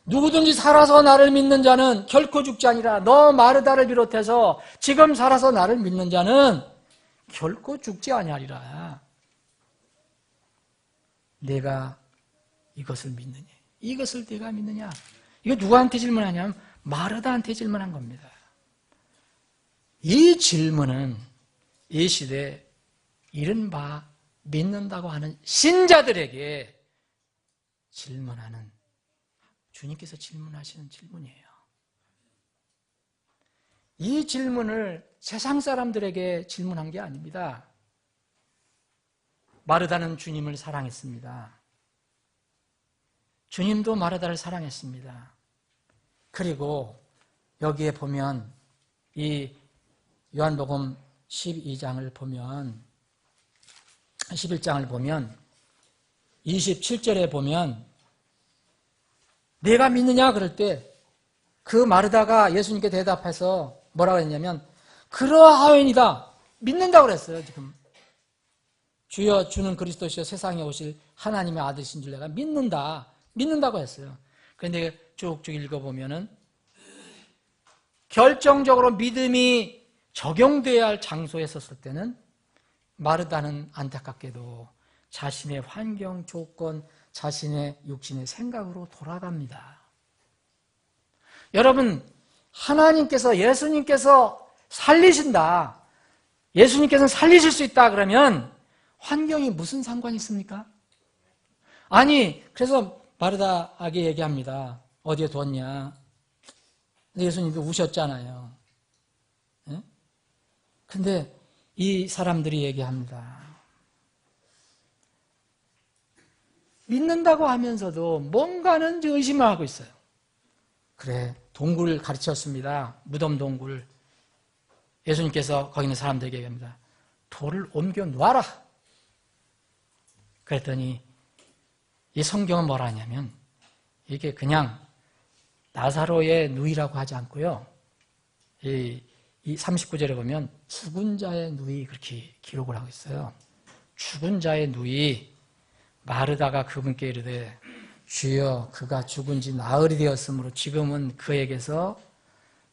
누구든지 살아서 나를 믿는 자는 결코 죽지 아니라 너 마르다를 비롯해서 지금 살아서 나를 믿는 자는 결코 죽지 아니하리라. 내가 이것을 믿느냐? 이것을 내가 믿느냐? 이거 누구한테 질문하냐면 마르다한테 질문한 겁니다. 이 질문은 이 시대에 이른바 믿는다고 하는 신자들에게 질문하는 주님께서 질문하시는 질문이에요. 이 질문을 세상 사람들에게 질문한 게 아닙니다. 마르다는 주님을 사랑했습니다. 주님도 마르다를 사랑했습니다. 그리고 여기에 보면 이 요한복음 12장을 보면 11장을 보면 27절에 보면 내가 믿느냐 그럴 때 그 마르다가 예수님께 대답해서 뭐라고 했냐면 그러하오니이다. 믿는다고 그랬어요. 지금 주여 주는 그리스도시여 세상에 오실 하나님의 아들이신 줄 내가 믿는다고 했어요. 그런데 쭉쭉 읽어보면은 결정적으로 믿음이 적용돼야 할 장소에 섰을 때는 마르다는 안타깝게도 자신의 환경, 조건, 자신의 육신의 생각으로 돌아갑니다. 여러분, 하나님께서 예수님께서 살리신다. 예수님께서는 살리실 수 있다 그러면 환경이 무슨 상관이 있습니까? 아니, 그래서 마르다에게 얘기합니다. 어디에 뒀냐? 예수님도 우셨잖아요. 네? 근데 이 사람들이 얘기합니다. 믿는다고 하면서도 뭔가는 의심을 하고 있어요. 그래, 동굴을 가르쳤습니다. 무덤 동굴. 예수님께서 거기 있는 사람들에게 얘기합니다. 돌을 옮겨 놔라. 그랬더니 이 성경은 뭐라 하냐면 이게 그냥 나사로의 누이라고 하지 않고요. 이 39절에 보면 죽은 자의 누이 그렇게 기록을 하고 있어요. 죽은 자의 누이 마르다가 그분께 이르되 주여 그가 죽은 지 나흘이 되었으므로 지금은 그에게서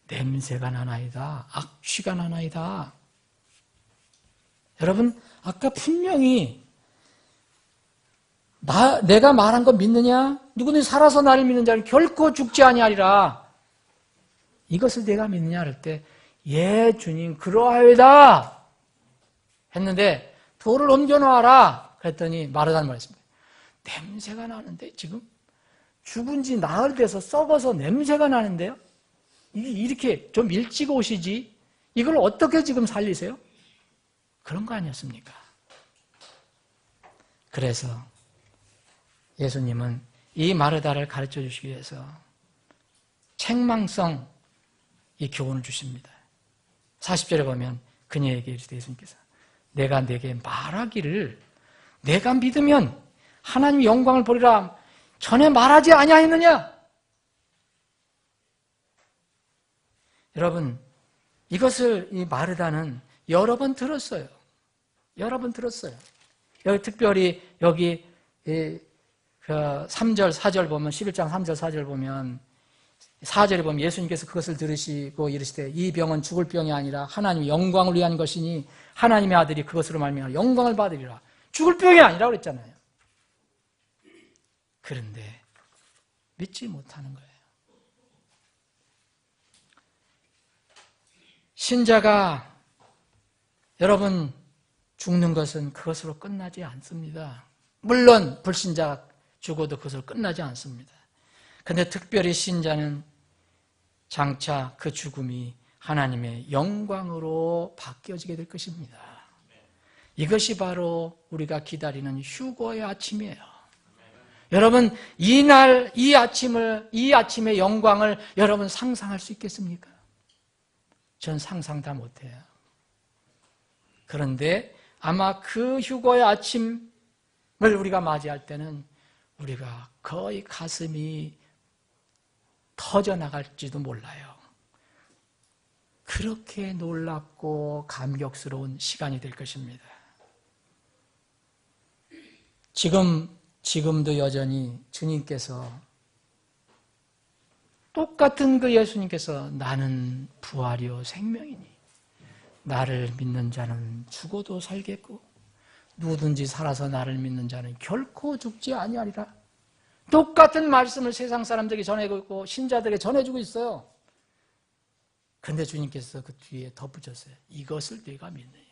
냄새가 나나이다. 악취가 나나이다. 여러분 아까 분명히 내가 말한 거 믿느냐? 누구든지 살아서 나를 믿는 자는 결코 죽지 아니하리라. 이것을 내가 믿느냐 할 때 예 주님 그러하이다 했는데 돌을 옮겨놓아라 그랬더니 마르다는 말했습니다. 냄새가 나는데 지금 죽은 지 나흘 돼서 썩어서 냄새가 나는데요. 이렇게 좀 일찍 오시지 이걸 어떻게 지금 살리세요? 그런 거 아니었습니까? 그래서 예수님은 이 마르다를 가르쳐 주시기 위해서 책망성 이 교훈을 주십니다. 40절에 보면 그녀에게 이르시되 예수님께서 내가 내게 말하기를 내가 믿으면 하나님의 영광을 보리라 전에 말하지 아니하였느냐? 여러분 이것을 이 마르다는 여러 번 들었어요. 여러 번 들었어요. 여기 특별히 여기 3절, 4절 보면 11장 3절, 4절 보면 4절에 보면 예수님께서 그것을 들으시고 이르시되 이 병은 죽을 병이 아니라 하나님의 영광을 위한 것이니 하나님의 아들이 그것으로 말미암아 영광을 받으리라. 죽을 병이 아니라고 그랬잖아요. 그런데 믿지 못하는 거예요. 신자가 여러분 죽는 것은 그것으로 끝나지 않습니다. 물론 불신자 죽어도 그것으로 끝나지 않습니다. 그런데 특별히 신자는 장차 그 죽음이 하나님의 영광으로 바뀌어지게 될 것입니다. 이것이 바로 우리가 기다리는 휴거의 아침이에요. 여러분, 이 아침의 영광을 여러분 상상할 수 있겠습니까? 전 상상 다 못해요. 그런데 아마 그 휴거의 아침을 우리가 맞이할 때는 우리가 거의 가슴이 터져나갈지도 몰라요. 그렇게 놀랍고 감격스러운 시간이 될 것입니다. 지금도 여전히 주님께서 똑같은 그 예수님께서 나는 부활이요 생명이니 나를 믿는 자는 죽어도 살겠고 누구든지 살아서 나를 믿는 자는 결코 죽지 아니하리라. 똑같은 말씀을 세상 사람들에게 전해주고 있고 신자들에게 전해주고 있어요. 그런데 주님께서 그 뒤에 덧붙였어요. 이것을 네가 믿느냐.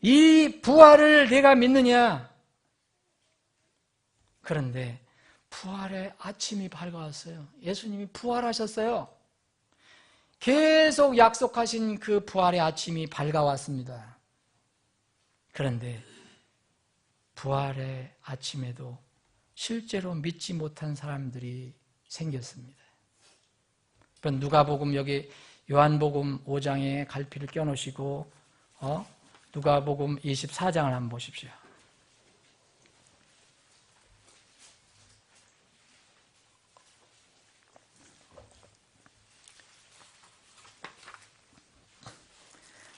이 부활을 네가 믿느냐. 그런데 부활의 아침이 밝아왔어요. 예수님이 부활하셨어요. 계속 약속하신 그 부활의 아침이 밝아왔습니다. 그런데 부활의 아침에도 실제로 믿지 못한 사람들이 생겼습니다. 누가복음 여기 요한복음 5장에 갈피를 껴놓으시고 누가복음 24장을 한번 보십시오.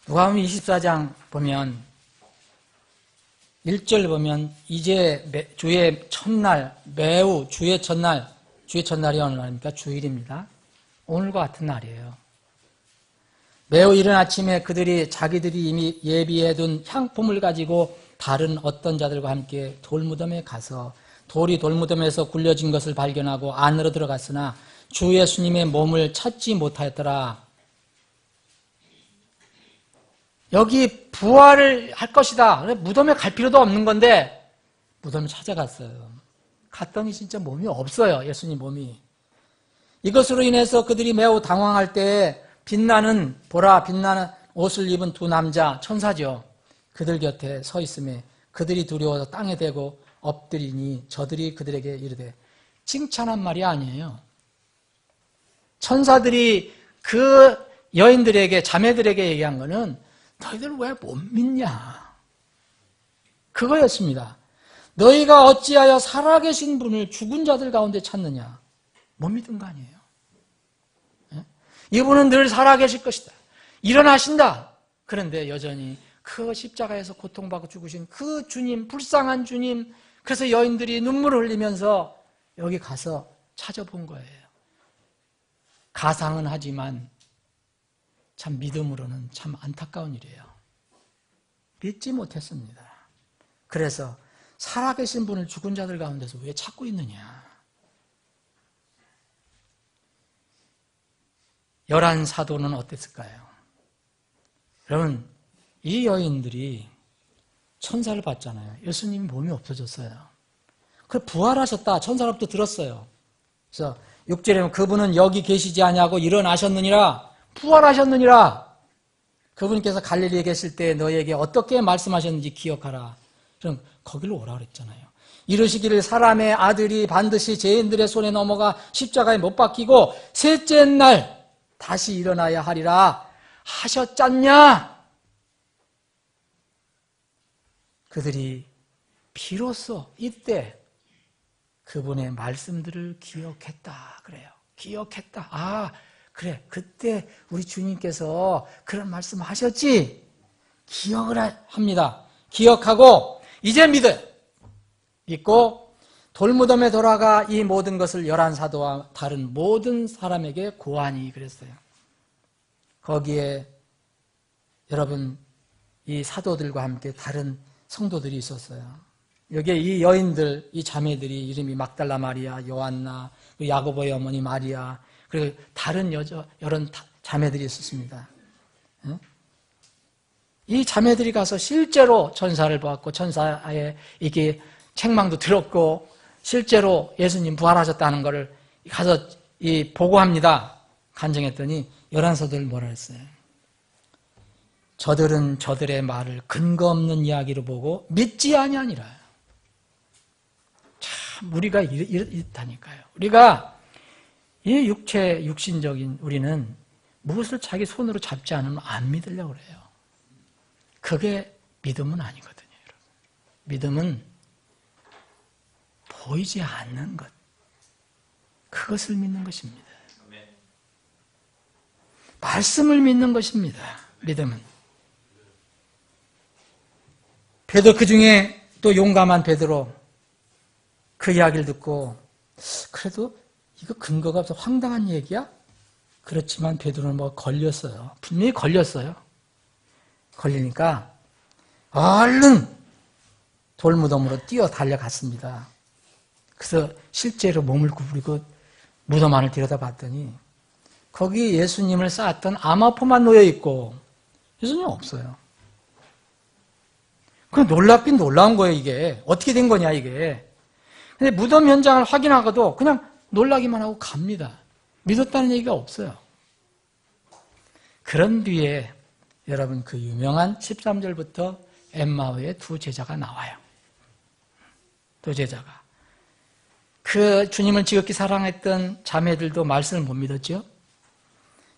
누가복음 24장 보면 1절 보면 이제 주의 첫날 매우 주의 첫날이 어느 날입니까? 주일입니다. 오늘과 같은 날이에요. 매우 이른 아침에 그들이 자기들이 이미 예비해둔 향품을 가지고 다른 어떤 자들과 함께 돌무덤에 가서 돌이 돌무덤에서 굴려진 것을 발견하고 안으로 들어갔으나 주 예수님의 몸을 찾지 못하였더라. 여기 부활을 할 것이다. 무덤에 갈 필요도 없는 건데 무덤을 찾아갔어요. 갔더니 진짜 몸이 없어요. 예수님 몸이. 이것으로 인해서 그들이 매우 당황할 때에 빛나는 옷을 입은 두 남자 천사죠. 그들 곁에 서 있음에 그들이 두려워서 땅에 대고 엎드리니 저들이 그들에게 이르되 칭찬한 말이 아니에요. 천사들이 그 여인들에게 자매들에게 얘기한 거는 너희들 왜 못 믿냐? 그거였습니다. 너희가 어찌하여 살아계신 분을 죽은 자들 가운데 찾느냐? 못 믿은 거 아니에요. 이분은 늘 살아계실 것이다. 일어나신다. 그런데 여전히 그 십자가에서 고통받고 죽으신 그 주님, 불쌍한 주님, 그래서 여인들이 눈물을 흘리면서 여기 가서 찾아본 거예요. 가상은 하지만 참 믿음으로는 참 안타까운 일이에요. 믿지 못했습니다. 그래서 살아계신 분을 죽은 자들 가운데서 왜 찾고 있느냐? 11사도는 어땠을까요? 여러분, 이 여인들이 천사를 봤잖아요. 예수님 몸이 없어졌어요. 그 부활하셨다. 천사로부터 들었어요. 그래서 6절에 보면 그분은 여기 계시지 아니하고 일어나셨느니라. 부활하셨느니라. 그분께서 갈릴리에 계실 때 너에게 어떻게 말씀하셨는지 기억하라. 그럼 거기로 오라 그랬잖아요. 이르시기를 사람의 아들이 반드시 죄인들의 손에 넘어가 십자가에 못 박히고 셋째 날 다시 일어나야 하리라 하셨잖냐? 그들이 비로소 이때 그분의 말씀들을 기억했다 그래요. 기억했다. 아, 그래. 그때 우리 주님께서 그런 말씀 하셨지? 기억을 합니다. 기억하고 이제 믿고 돌무덤에 돌아가 이 모든 것을 11사도와 다른 모든 사람에게 고하니 그랬어요. 거기에 여러분 이 사도들과 함께 다른 성도들이 있었어요. 여기에 이 여인들, 이 자매들이 이름이 막달라 마리아, 요한나, 야고보의 어머니 마리아, 그리고 다른 여러 자매들이 있었습니다. 이 자매들이 가서 실제로 천사를 보았고 천사의 이게 책망도 들었고 실제로 예수님 부활하셨다는 것을 가서 보고합니다. 간증했더니 열한 사도들 뭐라 했어요? 저들은 저들의 말을 근거 없는 이야기로 보고 믿지 아니하니라. 참 우리가 이렇다니까요. 우리가 이 육신적인 우리는 무엇을 자기 손으로 잡지 않으면 안 믿으려고 그래요. 그게 믿음은 아니거든요, 여러분. 믿음은 보이지 않는 것, 그것을 믿는 것입니다. 말씀을 믿는 것입니다, 믿음은. 베드로, 그 중에 또 용감한 베드로, 그 이야기를 듣고 그래도 이거 근거가 없어 황당한 얘기야? 그렇지만 베드로는 뭐 걸렸어요. 분명히 걸렸어요. 걸리니까 얼른 돌무덤으로 뛰어 달려갔습니다. 그래서 실제로 몸을 구부리고 무덤 안을 들여다봤더니 거기 예수님을 쌓았던 아마포만 놓여있고 예수님 없어요. 그럼 놀랍긴 놀라운 거예요, 이게. 어떻게 된 거냐, 이게. 근데 무덤 현장을 확인하고도 그냥 놀라기만 하고 갑니다. 믿었다는 얘기가 없어요. 그런 뒤에 여러분 그 유명한 13절부터 엠마오의 두 제자가 나와요. 두 제자가. 그 주님을 지극히 사랑했던 자매들도 말씀을 못 믿었죠.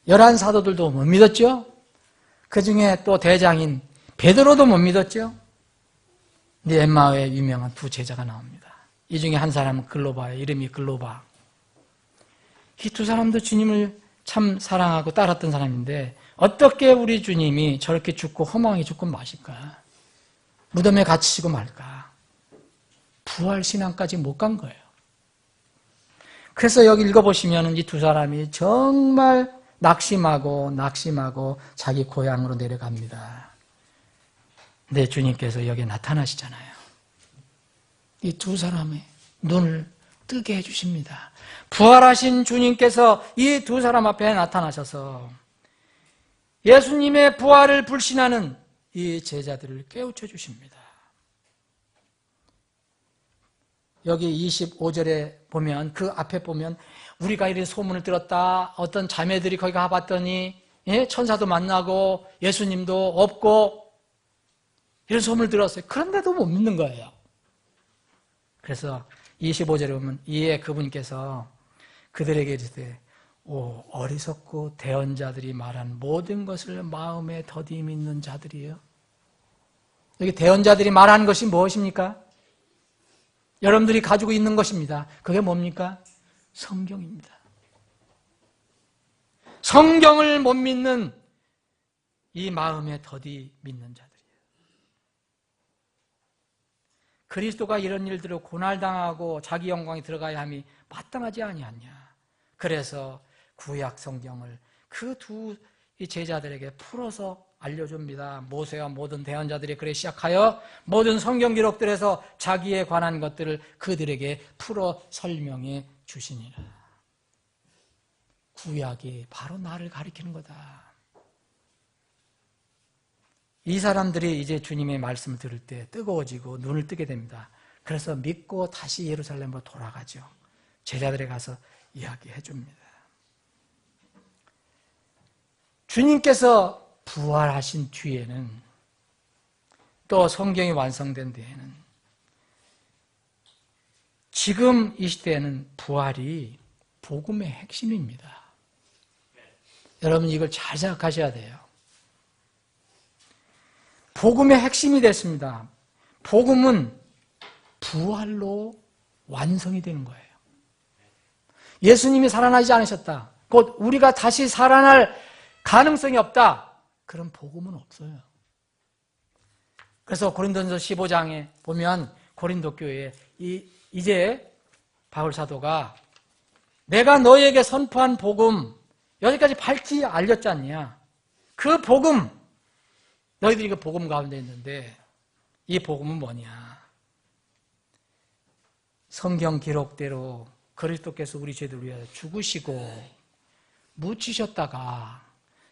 11사도들도 못 믿었죠. 그 중에 또 대장인 베드로도 못 믿었죠. 근데 엠마오의 유명한 두 제자가 나옵니다. 이 중에 한 사람은 글로바예요. 이름이 글로바. 이 두 사람도 주님을 참 사랑하고 따랐던 사람인데 어떻게 우리 주님이 저렇게 죽고 허망하게 죽고 마실까? 무덤에 갇히시고 말까? 부활신앙까지 못 간 거예요. 그래서 여기 읽어보시면 이 두 사람이 정말 낙심하고 자기 고향으로 내려갑니다. 근데 주님께서 여기에 나타나시잖아요. 이 두 사람의 눈을 뜨게 해주십니다. 부활하신 주님께서 이 두 사람 앞에 나타나셔서 예수님의 부활을 불신하는 이 제자들을 깨우쳐 주십니다. 여기 25절에 보면 그 앞에 보면 우리가 이런 소문을 들었다. 어떤 자매들이 거기 가봤더니 천사도 만나고 예수님도 없고 이런 소문을 들었어요. 그런데도 못 믿는 거예요. 그래서 25절에 보면 이에 그분께서 그들에게 이르시되 오 어리석고 대언자들이 말한 모든 것을 마음에 더디 믿는 자들이에요. 여기 대언자들이 말한 것이 무엇입니까? 여러분들이 가지고 있는 것입니다. 그게 뭡니까? 성경입니다. 성경을 못 믿는 이 마음에 더디 믿는 자들이에요. 그리스도가 이런 일들을 고날당하고 자기 영광에 들어가야 함이 마땅하지 아니하냐. 그래서 구약 성경을 그 두 제자들에게 풀어서 알려줍니다. 모세와 모든 대언자들이 그래 시작하여 모든 성경 기록들에서 자기에 관한 것들을 그들에게 풀어 설명해 주시니라. 구약이 바로 나를 가리키는 거다. 이 사람들이 이제 주님의 말씀을 들을 때 뜨거워지고 눈을 뜨게 됩니다. 그래서 믿고 다시 예루살렘으로 돌아가죠. 제자들에 가서 이야기해 줍니다. 주님께서 부활하신 뒤에는 또 성경이 완성된 뒤에는 지금 이 시대에는 부활이 복음의 핵심입니다. 여러분 이걸 잘 생각하셔야 돼요. 복음의 핵심이 됐습니다. 복음은 부활로 완성이 되는 거예요. 예수님이 살아나지 않으셨다. 곧 우리가 다시 살아날 가능성이 없다. 그런 복음은 없어요. 그래서 고린도전서 15장에 보면 고린도 교회에 이제 바울 사도가 내가 너희에게 선포한 복음 여기까지 밝히 알렸지 않냐. 그 복음 너희들이 그 복음 가운데 있는데 이 복음은 뭐냐? 성경 기록대로 그리스도께서 우리 죄를 위하여 죽으시고 묻히셨다가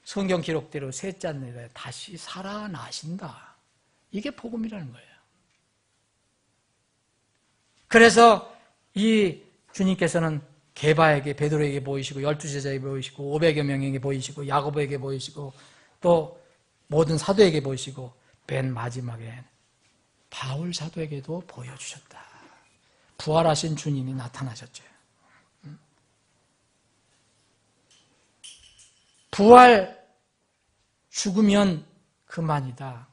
성경 기록대로 셋째 날에 다시 살아나신다. 이게 복음이라는 거예요. 그래서 이 주님께서는 게바에게, 베드로에게 보이시고 12제자에게 보이시고 500여 명에게 보이시고 야고보에게 보이시고 또 모든 사도에게 보이시고 맨 마지막에 바울 사도에게도 보여주셨다. 부활하신 주님이 나타나셨죠. 부활, 죽으면 그만이다.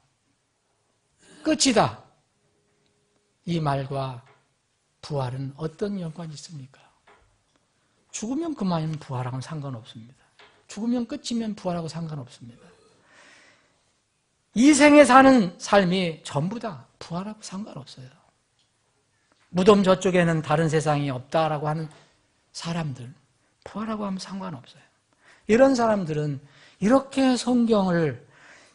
끝이다. 이 말과 부활은 어떤 연관이 있습니까? 죽으면 그만이면 부활하고는 상관없습니다. 죽으면 끝이면 부활하고 상관없습니다. 이 생에 사는 삶이 전부 다 부활하고 상관없어요. 무덤 저쪽에는 다른 세상이 없다라고 하는 사람들, 부활하고 하면 상관없어요. 이런 사람들은 이렇게 성경을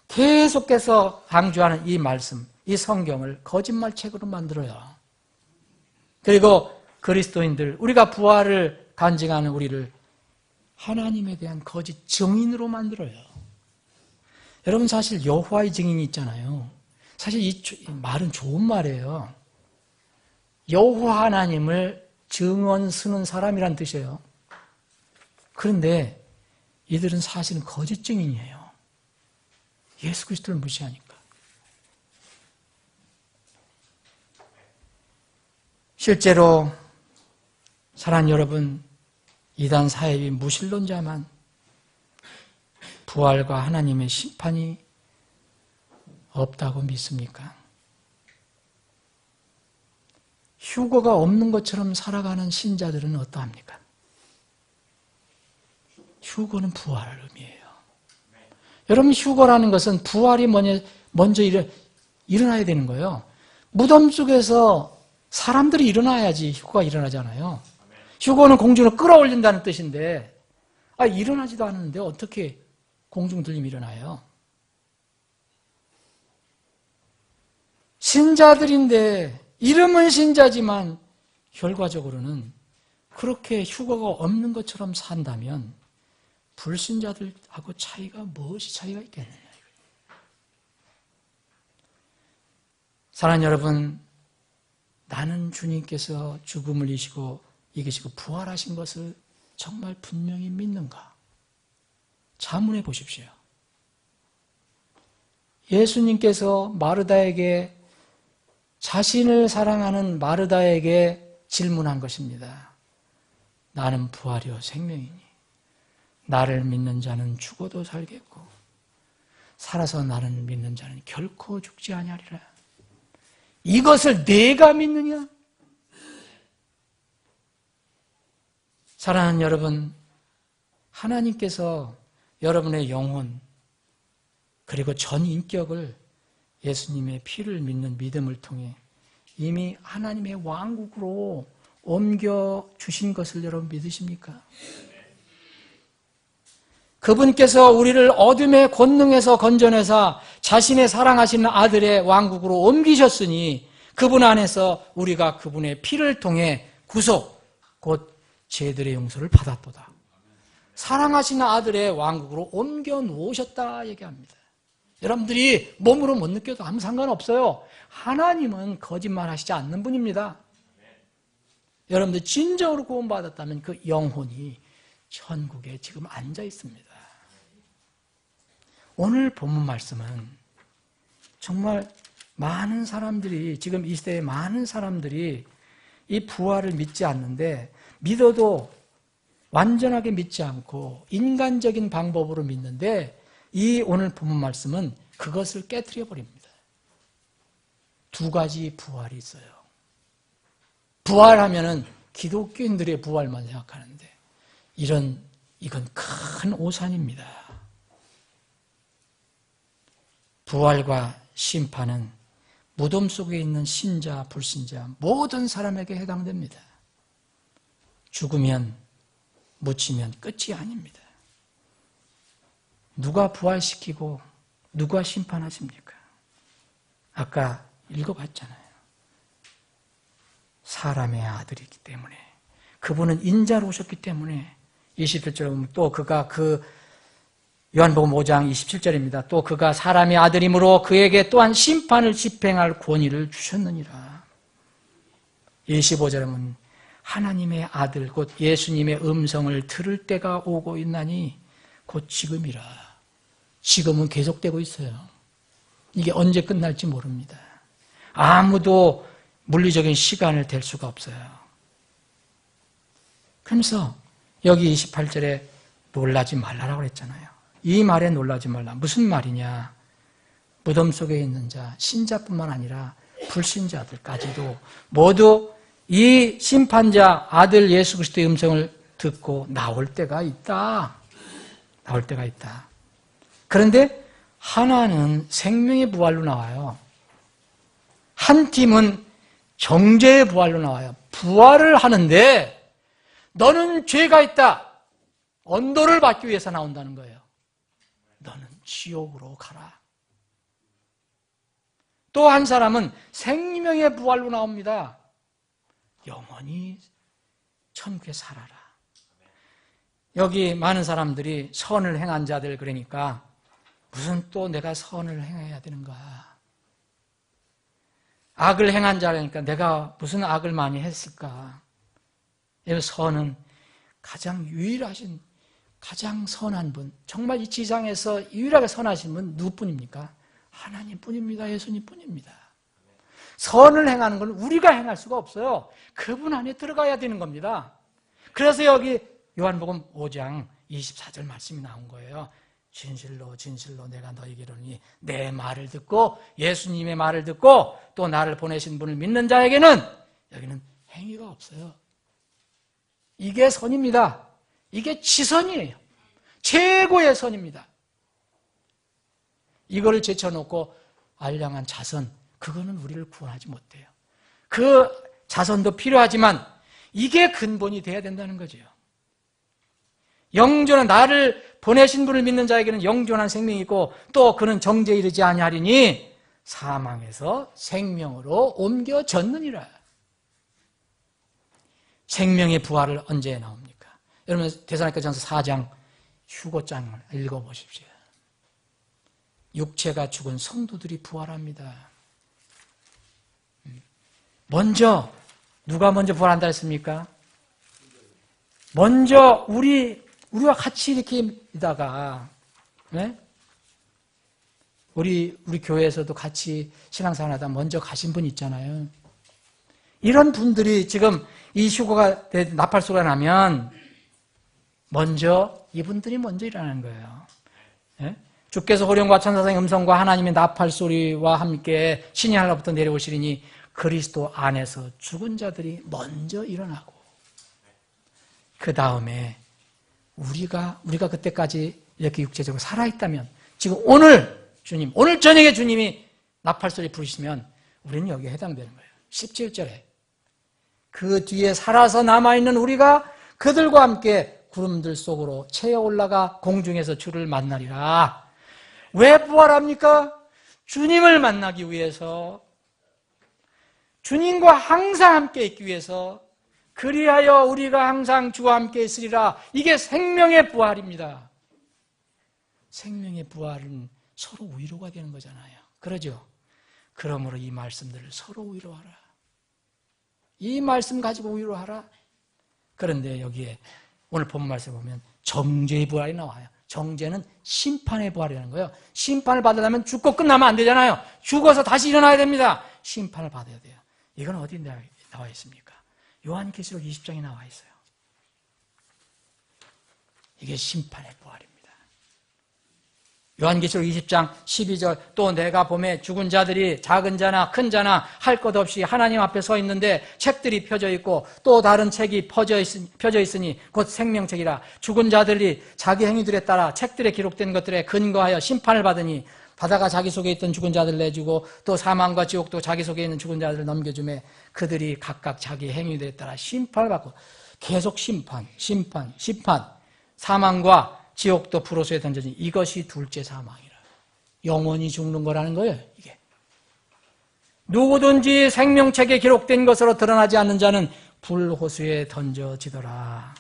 계속해서 강조하는 이 말씀, 이 성경을 거짓말책으로 만들어요. 그리고 그리스도인들, 우리가 부활을 간증하는 우리를 하나님에 대한 거짓 증인으로 만들어요. 여러분, 사실 여호와의 증인이 있잖아요. 사실 이 말은 좋은 말이에요. 여호와 하나님을 증언 쓰는 사람이란 뜻이에요. 그런데 이들은 사실은 거짓 증인이에요. 예수 그리스도를 무시하니까. 실제로 사랑하는 여러분, 이단 사회의 무신론자만 부활과 하나님의 심판이 없다고 믿습니까? 휴거가 없는 것처럼 살아가는 신자들은 어떠합니까? 휴거는 부활을 의미해요. 여러분, 휴거라는 것은 부활이 먼저 일어나야 되는 거예요. 무덤 속에서 사람들이 일어나야지 휴거가 일어나잖아요. 휴거는 공중으로 끌어올린다는 뜻인데 일어나지도 않았는데 어떻게 공중 들림이 일어나요? 신자들인데 이름은 신자지만 결과적으로는 그렇게 휴거가 없는 것처럼 산다면 불신자들하고 무엇이 차이가 있겠느냐. 사랑하는 여러분, 나는 주님께서 죽음을 이기시고 부활하신 것을 정말 분명히 믿는가? 자문해 보십시오. 예수님께서 마르다에게, 자신을 사랑하는 마르다에게 질문한 것입니다. 나는 부활이요 생명이니 나를 믿는 자는 죽어도 살겠고 살아서 나를 믿는 자는 결코 죽지 아니하리라. 이것을 내가 믿느냐? 사랑하는 여러분, 하나님께서 여러분의 영혼 그리고 전 인격을 예수님의 피를 믿는 믿음을 통해 이미 하나님의 왕국으로 옮겨주신 것을 여러분 믿으십니까? 그분께서 우리를 어둠의 권능에서 건져내사 자신의 사랑하시는 아들의 왕국으로 옮기셨으니 그분 안에서 우리가 그분의 피를 통해 구속, 곧 죄들의 용서를 받았도다. 사랑하시는 아들의 왕국으로 옮겨 놓으셨다 얘기합니다. 여러분들이 몸으로 못 느껴도 아무 상관없어요. 하나님은 거짓말하시지 않는 분입니다. 여러분들 진정으로 구원받았다면 그 영혼이 천국에 지금 앉아 있습니다. 오늘 본문 말씀은 정말 많은 사람들이, 지금 이 시대에 많은 사람들이 이 부활을 믿지 않는데, 믿어도 완전하게 믿지 않고 인간적인 방법으로 믿는데, 이 오늘 본문 말씀은 그것을 깨트려 버립니다. 두 가지 부활이 있어요. 부활하면은 기독교인들의 부활만 생각하는데 이건 큰 오산입니다. 부활과 심판은 무덤 속에 있는 신자, 불신자 모든 사람에게 해당됩니다. 죽으면, 묻히면 끝이 아닙니다. 누가 부활시키고 누가 심판하십니까? 아까 읽어봤잖아요. 사람의 아들이기 때문에, 그분은 인자로 오셨기 때문에, 21절에 보면 또 그가 요한복음 5장 27절입니다. 또 그가 사람의 아들이므로 그에게 또한 심판을 집행할 권위를 주셨느니라. 25절에 보면 하나님의 아들 곧 예수님의 음성을 들을 때가 오고 있나니 곧 지금이라. 지금은 계속되고 있어요. 이게 언제 끝날지 모릅니다. 아무도 물리적인 시간을 댈 수가 없어요. 그러면서 여기 28절에 놀라지 말라라고 했잖아요. 이 말에 놀라지 말라. 무슨 말이냐? 무덤 속에 있는 자, 신자뿐만 아니라 불신자들까지도 모두 이 심판자 아들 예수 그리스도의 음성을 듣고 나올 때가 있다. 나올 때가 있다. 그런데 하나는 생명의 부활로 나와요. 한 팀은 정죄의 부활로 나와요. 부활을 하는데 너는 죄가 있다. 언도를 받기 위해서 나온다는 거예요. 너는 지옥으로 가라. 또 한 사람은 생명의 부활로 나옵니다. 영원히 천국에 살아라. 여기 많은 사람들이 선을 행한 자들, 그러니까 무슨 또 내가 선을 행해야 되는가. 악을 행한 자라니까 내가 무슨 악을 많이 했을까. 선은 가장 유일하신, 가장 선한 분, 정말 이 지상에서 유일하게 선하신 분 누구뿐입니까? 하나님뿐입니다. 예수님뿐입니다. 선을 행하는 건 우리가 행할 수가 없어요. 그분 안에 들어가야 되는 겁니다. 그래서 여기 요한복음 5장 24절 말씀이 나온 거예요. 진실로 진실로 내가 너희에게 이르노니 내 말을 듣고 예수님의 말을 듣고 또 나를 보내신 분을 믿는 자에게는 여기는 행위가 없어요. 이게 선입니다. 이게 지선이에요. 최고의 선입니다. 이거를 제쳐놓고 알량한 자선, 그거는 우리를 구원하지 못해요. 그 자선도 필요하지만 이게 근본이 돼야 된다는 거죠. 영존한, 나를 보내신 분을 믿는 자에게는 영존한 생명이 있고 또 그는 정죄에 이르지 아니하리니 사망에서 생명으로 옮겨졌느니라. 생명의 부활을 언제 나옵니까? 여러분 데살로니가전서 4장 휴거장을 읽어보십시오. 육체가 죽은 성도들이 부활합니다. 먼저 누가 먼저 부활한다 했습니까? 먼저 우리와 같이 이렇게 있다가, 네? 우리 교회에서도 같이 신앙생활 하다 먼저 가신 분 있잖아요. 이런 분들이 지금 이 휴거가 나팔소리가 나면 먼저 이분들이 먼저 일어나는 거예요. 네? 주께서 호령과 천사장의 음성과 하나님의 나팔소리와 함께 신이 하늘로부터 내려오시리니 그리스도 안에서 죽은 자들이 먼저 일어나고 그 다음에 우리가 그때까지 이렇게 육체적으로 살아있다면 지금 오늘 저녁에 주님이 나팔소리 부르시면 우리는 여기에 해당되는 거예요. 17절에 그 뒤에 살아서 남아있는 우리가 그들과 함께 구름들 속으로 채어 올라가 공중에서 주를 만나리라. 왜 부활합니까? 주님을 만나기 위해서, 주님과 항상 함께 있기 위해서, 그리하여 우리가 항상 주와 함께 있으리라. 이게 생명의 부활입니다. 생명의 부활은 서로 위로가 되는 거잖아요. 그러죠? 그러므로 이 말씀들을 서로 위로하라. 이 말씀 가지고 위로하라. 그런데 여기에 오늘 본 말씀 보면 정죄의 부활이 나와요. 정죄는 심판의 부활이라는 거예요. 심판을 받으려면 죽고 끝나면 안 되잖아요. 죽어서 다시 일어나야 됩니다. 심판을 받아야 돼요. 이건 어디 나와 있습니까? 요한계시록 20장에 나와 있어요. 이게 심판의 부활입니다. 요한계시록 20장 12절 또 내가 보매 죽은 자들이 작은 자나 큰 자나 할 것 없이 하나님 앞에 서 있는데 책들이 펴져 있고 또 다른 책이 펴져 있으니 곧 생명책이라. 죽은 자들이 자기 행위들에 따라 책들에 기록된 것들에 근거하여 심판을 받으니 바다가 자기 속에 있던 죽은 자들을 내주고 또 사망과 지옥도 자기 속에 있는 죽은 자들을 넘겨주매 그들이 각각 자기 행위들에 따라 심판을 받고 계속 심판. 사망과 지옥도 불호수에 던져진 이것이 둘째 사망이라. 영원히 죽는 거라는 거예요, 이게. 누구든지 생명책에 기록된 것으로 드러나지 않는 자는 불호수에 던져지더라.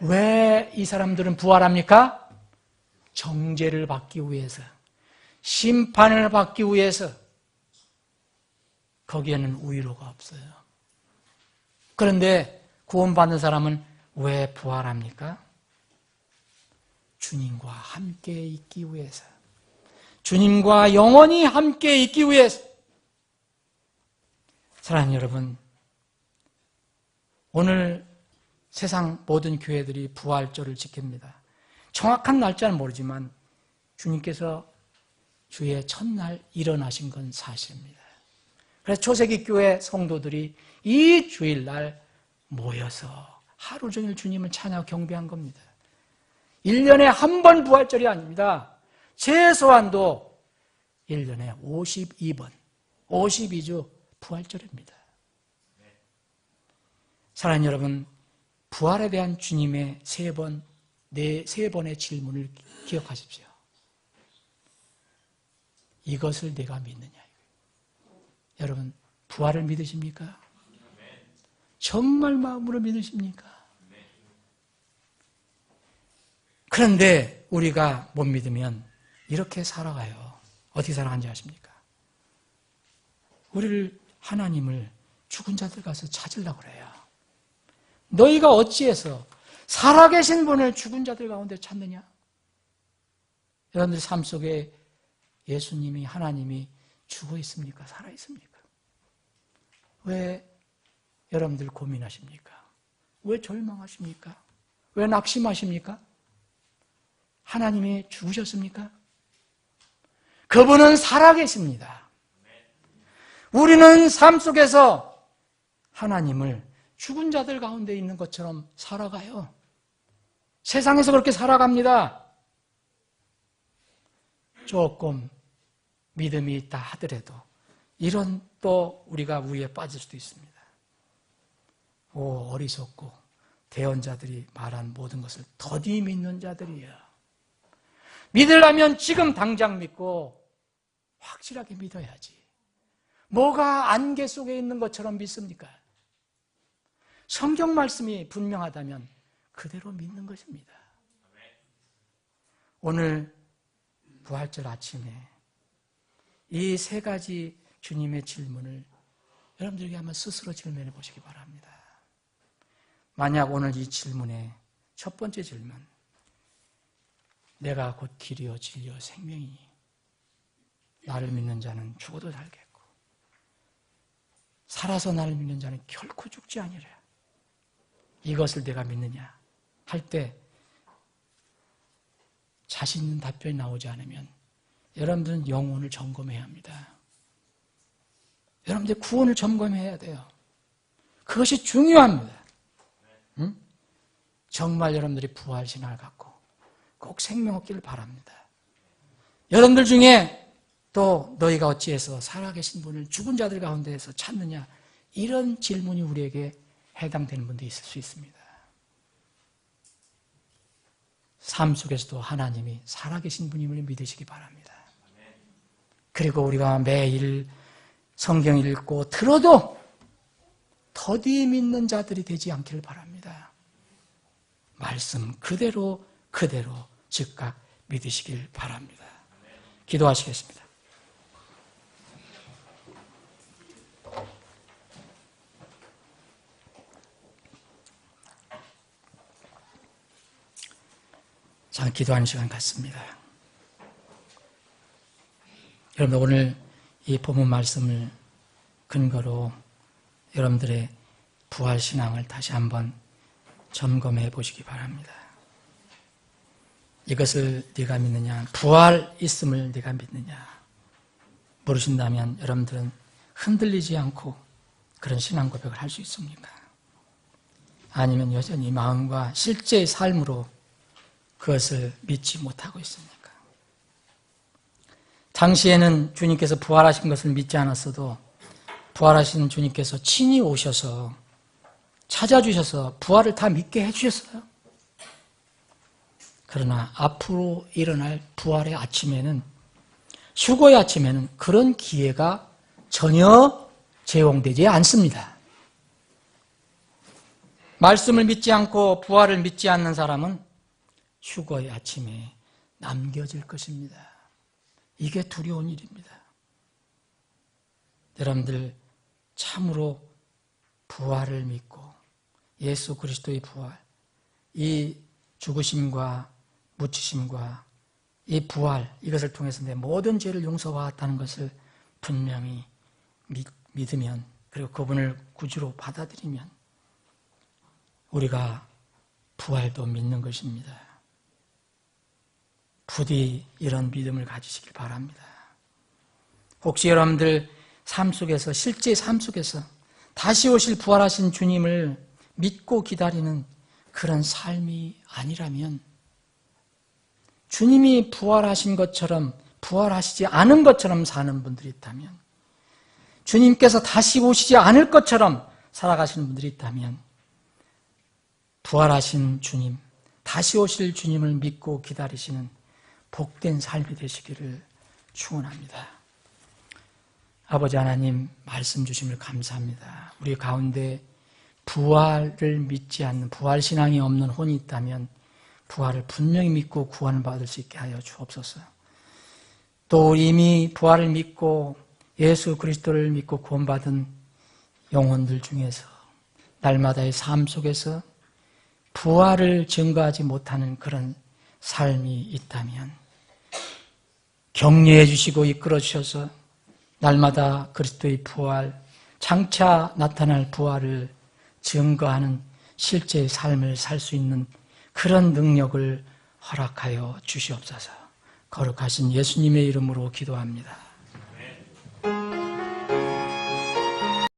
왜 이 사람들은 부활합니까? 정죄를 받기 위해서, 심판을 받기 위해서. 거기에는 우위로가 없어요. 그런데 구원받는 사람은 왜 부활합니까? 주님과 함께 있기 위해서, 주님과 영원히 함께 있기 위해서. 사랑하는 여러분, 오늘 세상 모든 교회들이 부활절을 지킵니다. 정확한 날짜는 모르지만 주님께서 주의 첫날 일어나신 건 사실입니다. 그래서 초세기 교회 성도들이 이 주일날 모여서 하루 종일 주님을 찬양하고 경배한 겁니다. 1년에 한 번 부활절이 아닙니다. 최소한도 1년에 52번, 52주 부활절입니다. 사랑하는 여러분, 부활에 대한 주님의 세 번의 질문을 기억하십시오. 이것을 내가 믿느냐? 여러분, 부활을 믿으십니까? 정말 마음으로 믿으십니까? 그런데 우리가 못 믿으면 이렇게 살아가요. 어떻게 살아가는지 아십니까? 우리를, 하나님을 죽은 자들 가서 찾으려고 그래요. 너희가 어찌해서 살아계신 분을 죽은 자들 가운데 찾느냐? 여러분들 삶 속에 예수님이, 하나님이 죽어 있습니까? 살아 있습니까? 왜 여러분들 고민하십니까? 왜 절망하십니까? 왜 낙심하십니까? 하나님이 죽으셨습니까? 그분은 살아계십니다. 우리는 삶 속에서 하나님을 죽은 자들 가운데 있는 것처럼 살아가요. 세상에서 그렇게 살아갑니다. 조금 믿음이 있다 하더라도 이런 또 우리가 우위에 빠질 수도 있습니다. 어리석고 대언자들이 말한 모든 것을 더디 믿는 자들이에요. 믿으려면 지금 당장 믿고 확실하게 믿어야지. 뭐가 안개 속에 있는 것처럼 믿습니까? 성경 말씀이 분명하다면 그대로 믿는 것입니다. 오늘 부활절 아침에 이 세 가지 주님의 질문을 여러분들에게 한번 스스로 질문해 보시기 바랍니다. 만약 오늘 이 질문의 첫 번째 질문, 내가 곧 길이요 진리요 생명이니 나를 믿는 자는 죽어도 살겠고 살아서 나를 믿는 자는 결코 죽지 아니라, 이것을 내가 믿느냐 할 때 자신 있는 답변이 나오지 않으면 여러분들은 영혼을 점검해야 합니다. 여러분들 구원을 점검해야 돼요. 그것이 중요합니다. 응? 정말 여러분들이 부활신앙을 갖고 꼭 생명 얻기를 바랍니다. 여러분들 중에 또 너희가 어찌해서 살아계신 분을 죽은 자들 가운데에서 찾느냐, 이런 질문이 우리에게 해당되는 분도 있을 수 있습니다. 삶 속에서도 하나님이 살아계신 분임을 믿으시기 바랍니다. 그리고 우리가 매일 성경 읽고 들어도 더디 믿는 자들이 되지 않기를 바랍니다. 말씀 그대로 즉각 믿으시길 바랍니다. 기도하시겠습니다. 자, 기도하는 시간 갖습니다. 여러분, 오늘 이 본문 말씀을 근거로 여러분들의 부활신앙을 다시 한번 점검해 보시기 바랍니다. 이것을 네가 믿느냐, 부활 있음을 네가 믿느냐 물으신다면 여러분들은 흔들리지 않고 그런 신앙 고백을 할 수 있습니까? 아니면 여전히 마음과 실제의 삶으로 그것을 믿지 못하고 있습니까? 당시에는 주님께서 부활하신 것을 믿지 않았어도 부활하신 주님께서 친히 오셔서 찾아주셔서 부활을 다 믿게 해주셨어요. 그러나 앞으로 일어날 부활의 아침에는 휴거의 아침에는 그런 기회가 전혀 제공되지 않습니다. 말씀을 믿지 않고 부활을 믿지 않는 사람은 휴거의 아침에 남겨질 것입니다. 이게 두려운 일입니다. 여러분들 참으로 부활을 믿고 예수 그리스도의 부활, 이 죽으심과 묻히심과 이 부활, 이것을 통해서 내 모든 죄를 용서받았다는 것을 분명히 믿으면, 그리고 그분을 구주로 받아들이면 우리가 부활도 믿는 것입니다. 부디 이런 믿음을 가지시길 바랍니다. 혹시 여러분들 삶 속에서, 실제 삶 속에서 다시 오실 부활하신 주님을 믿고 기다리는 그런 삶이 아니라면, 주님이 부활하신 것처럼 부활하시지 않은 것처럼 사는 분들이 있다면, 주님께서 다시 오시지 않을 것처럼 살아가시는 분들이 있다면, 부활하신 주님, 다시 오실 주님을 믿고 기다리시는 복된 삶이 되시기를 축원합니다. 아버지 하나님, 말씀 주심을 감사합니다. 우리 가운데 부활을 믿지 않는, 부활신앙이 없는 혼이 있다면 부활을 분명히 믿고 구원을 받을 수 있게 하여 주옵소서. 또 이미 부활을 믿고 예수 그리스도를 믿고 구원받은 영혼들 중에서 날마다의 삶 속에서 부활을 증거하지 못하는 그런 삶이 있다면 격려해 주시고 이끌어 주셔서 날마다 그리스도의 부활, 장차 나타날 부활을 증거하는 실제의 삶을 살 수 있는 그런 능력을 허락하여 주시옵소서. 거룩하신 예수님의 이름으로 기도합니다.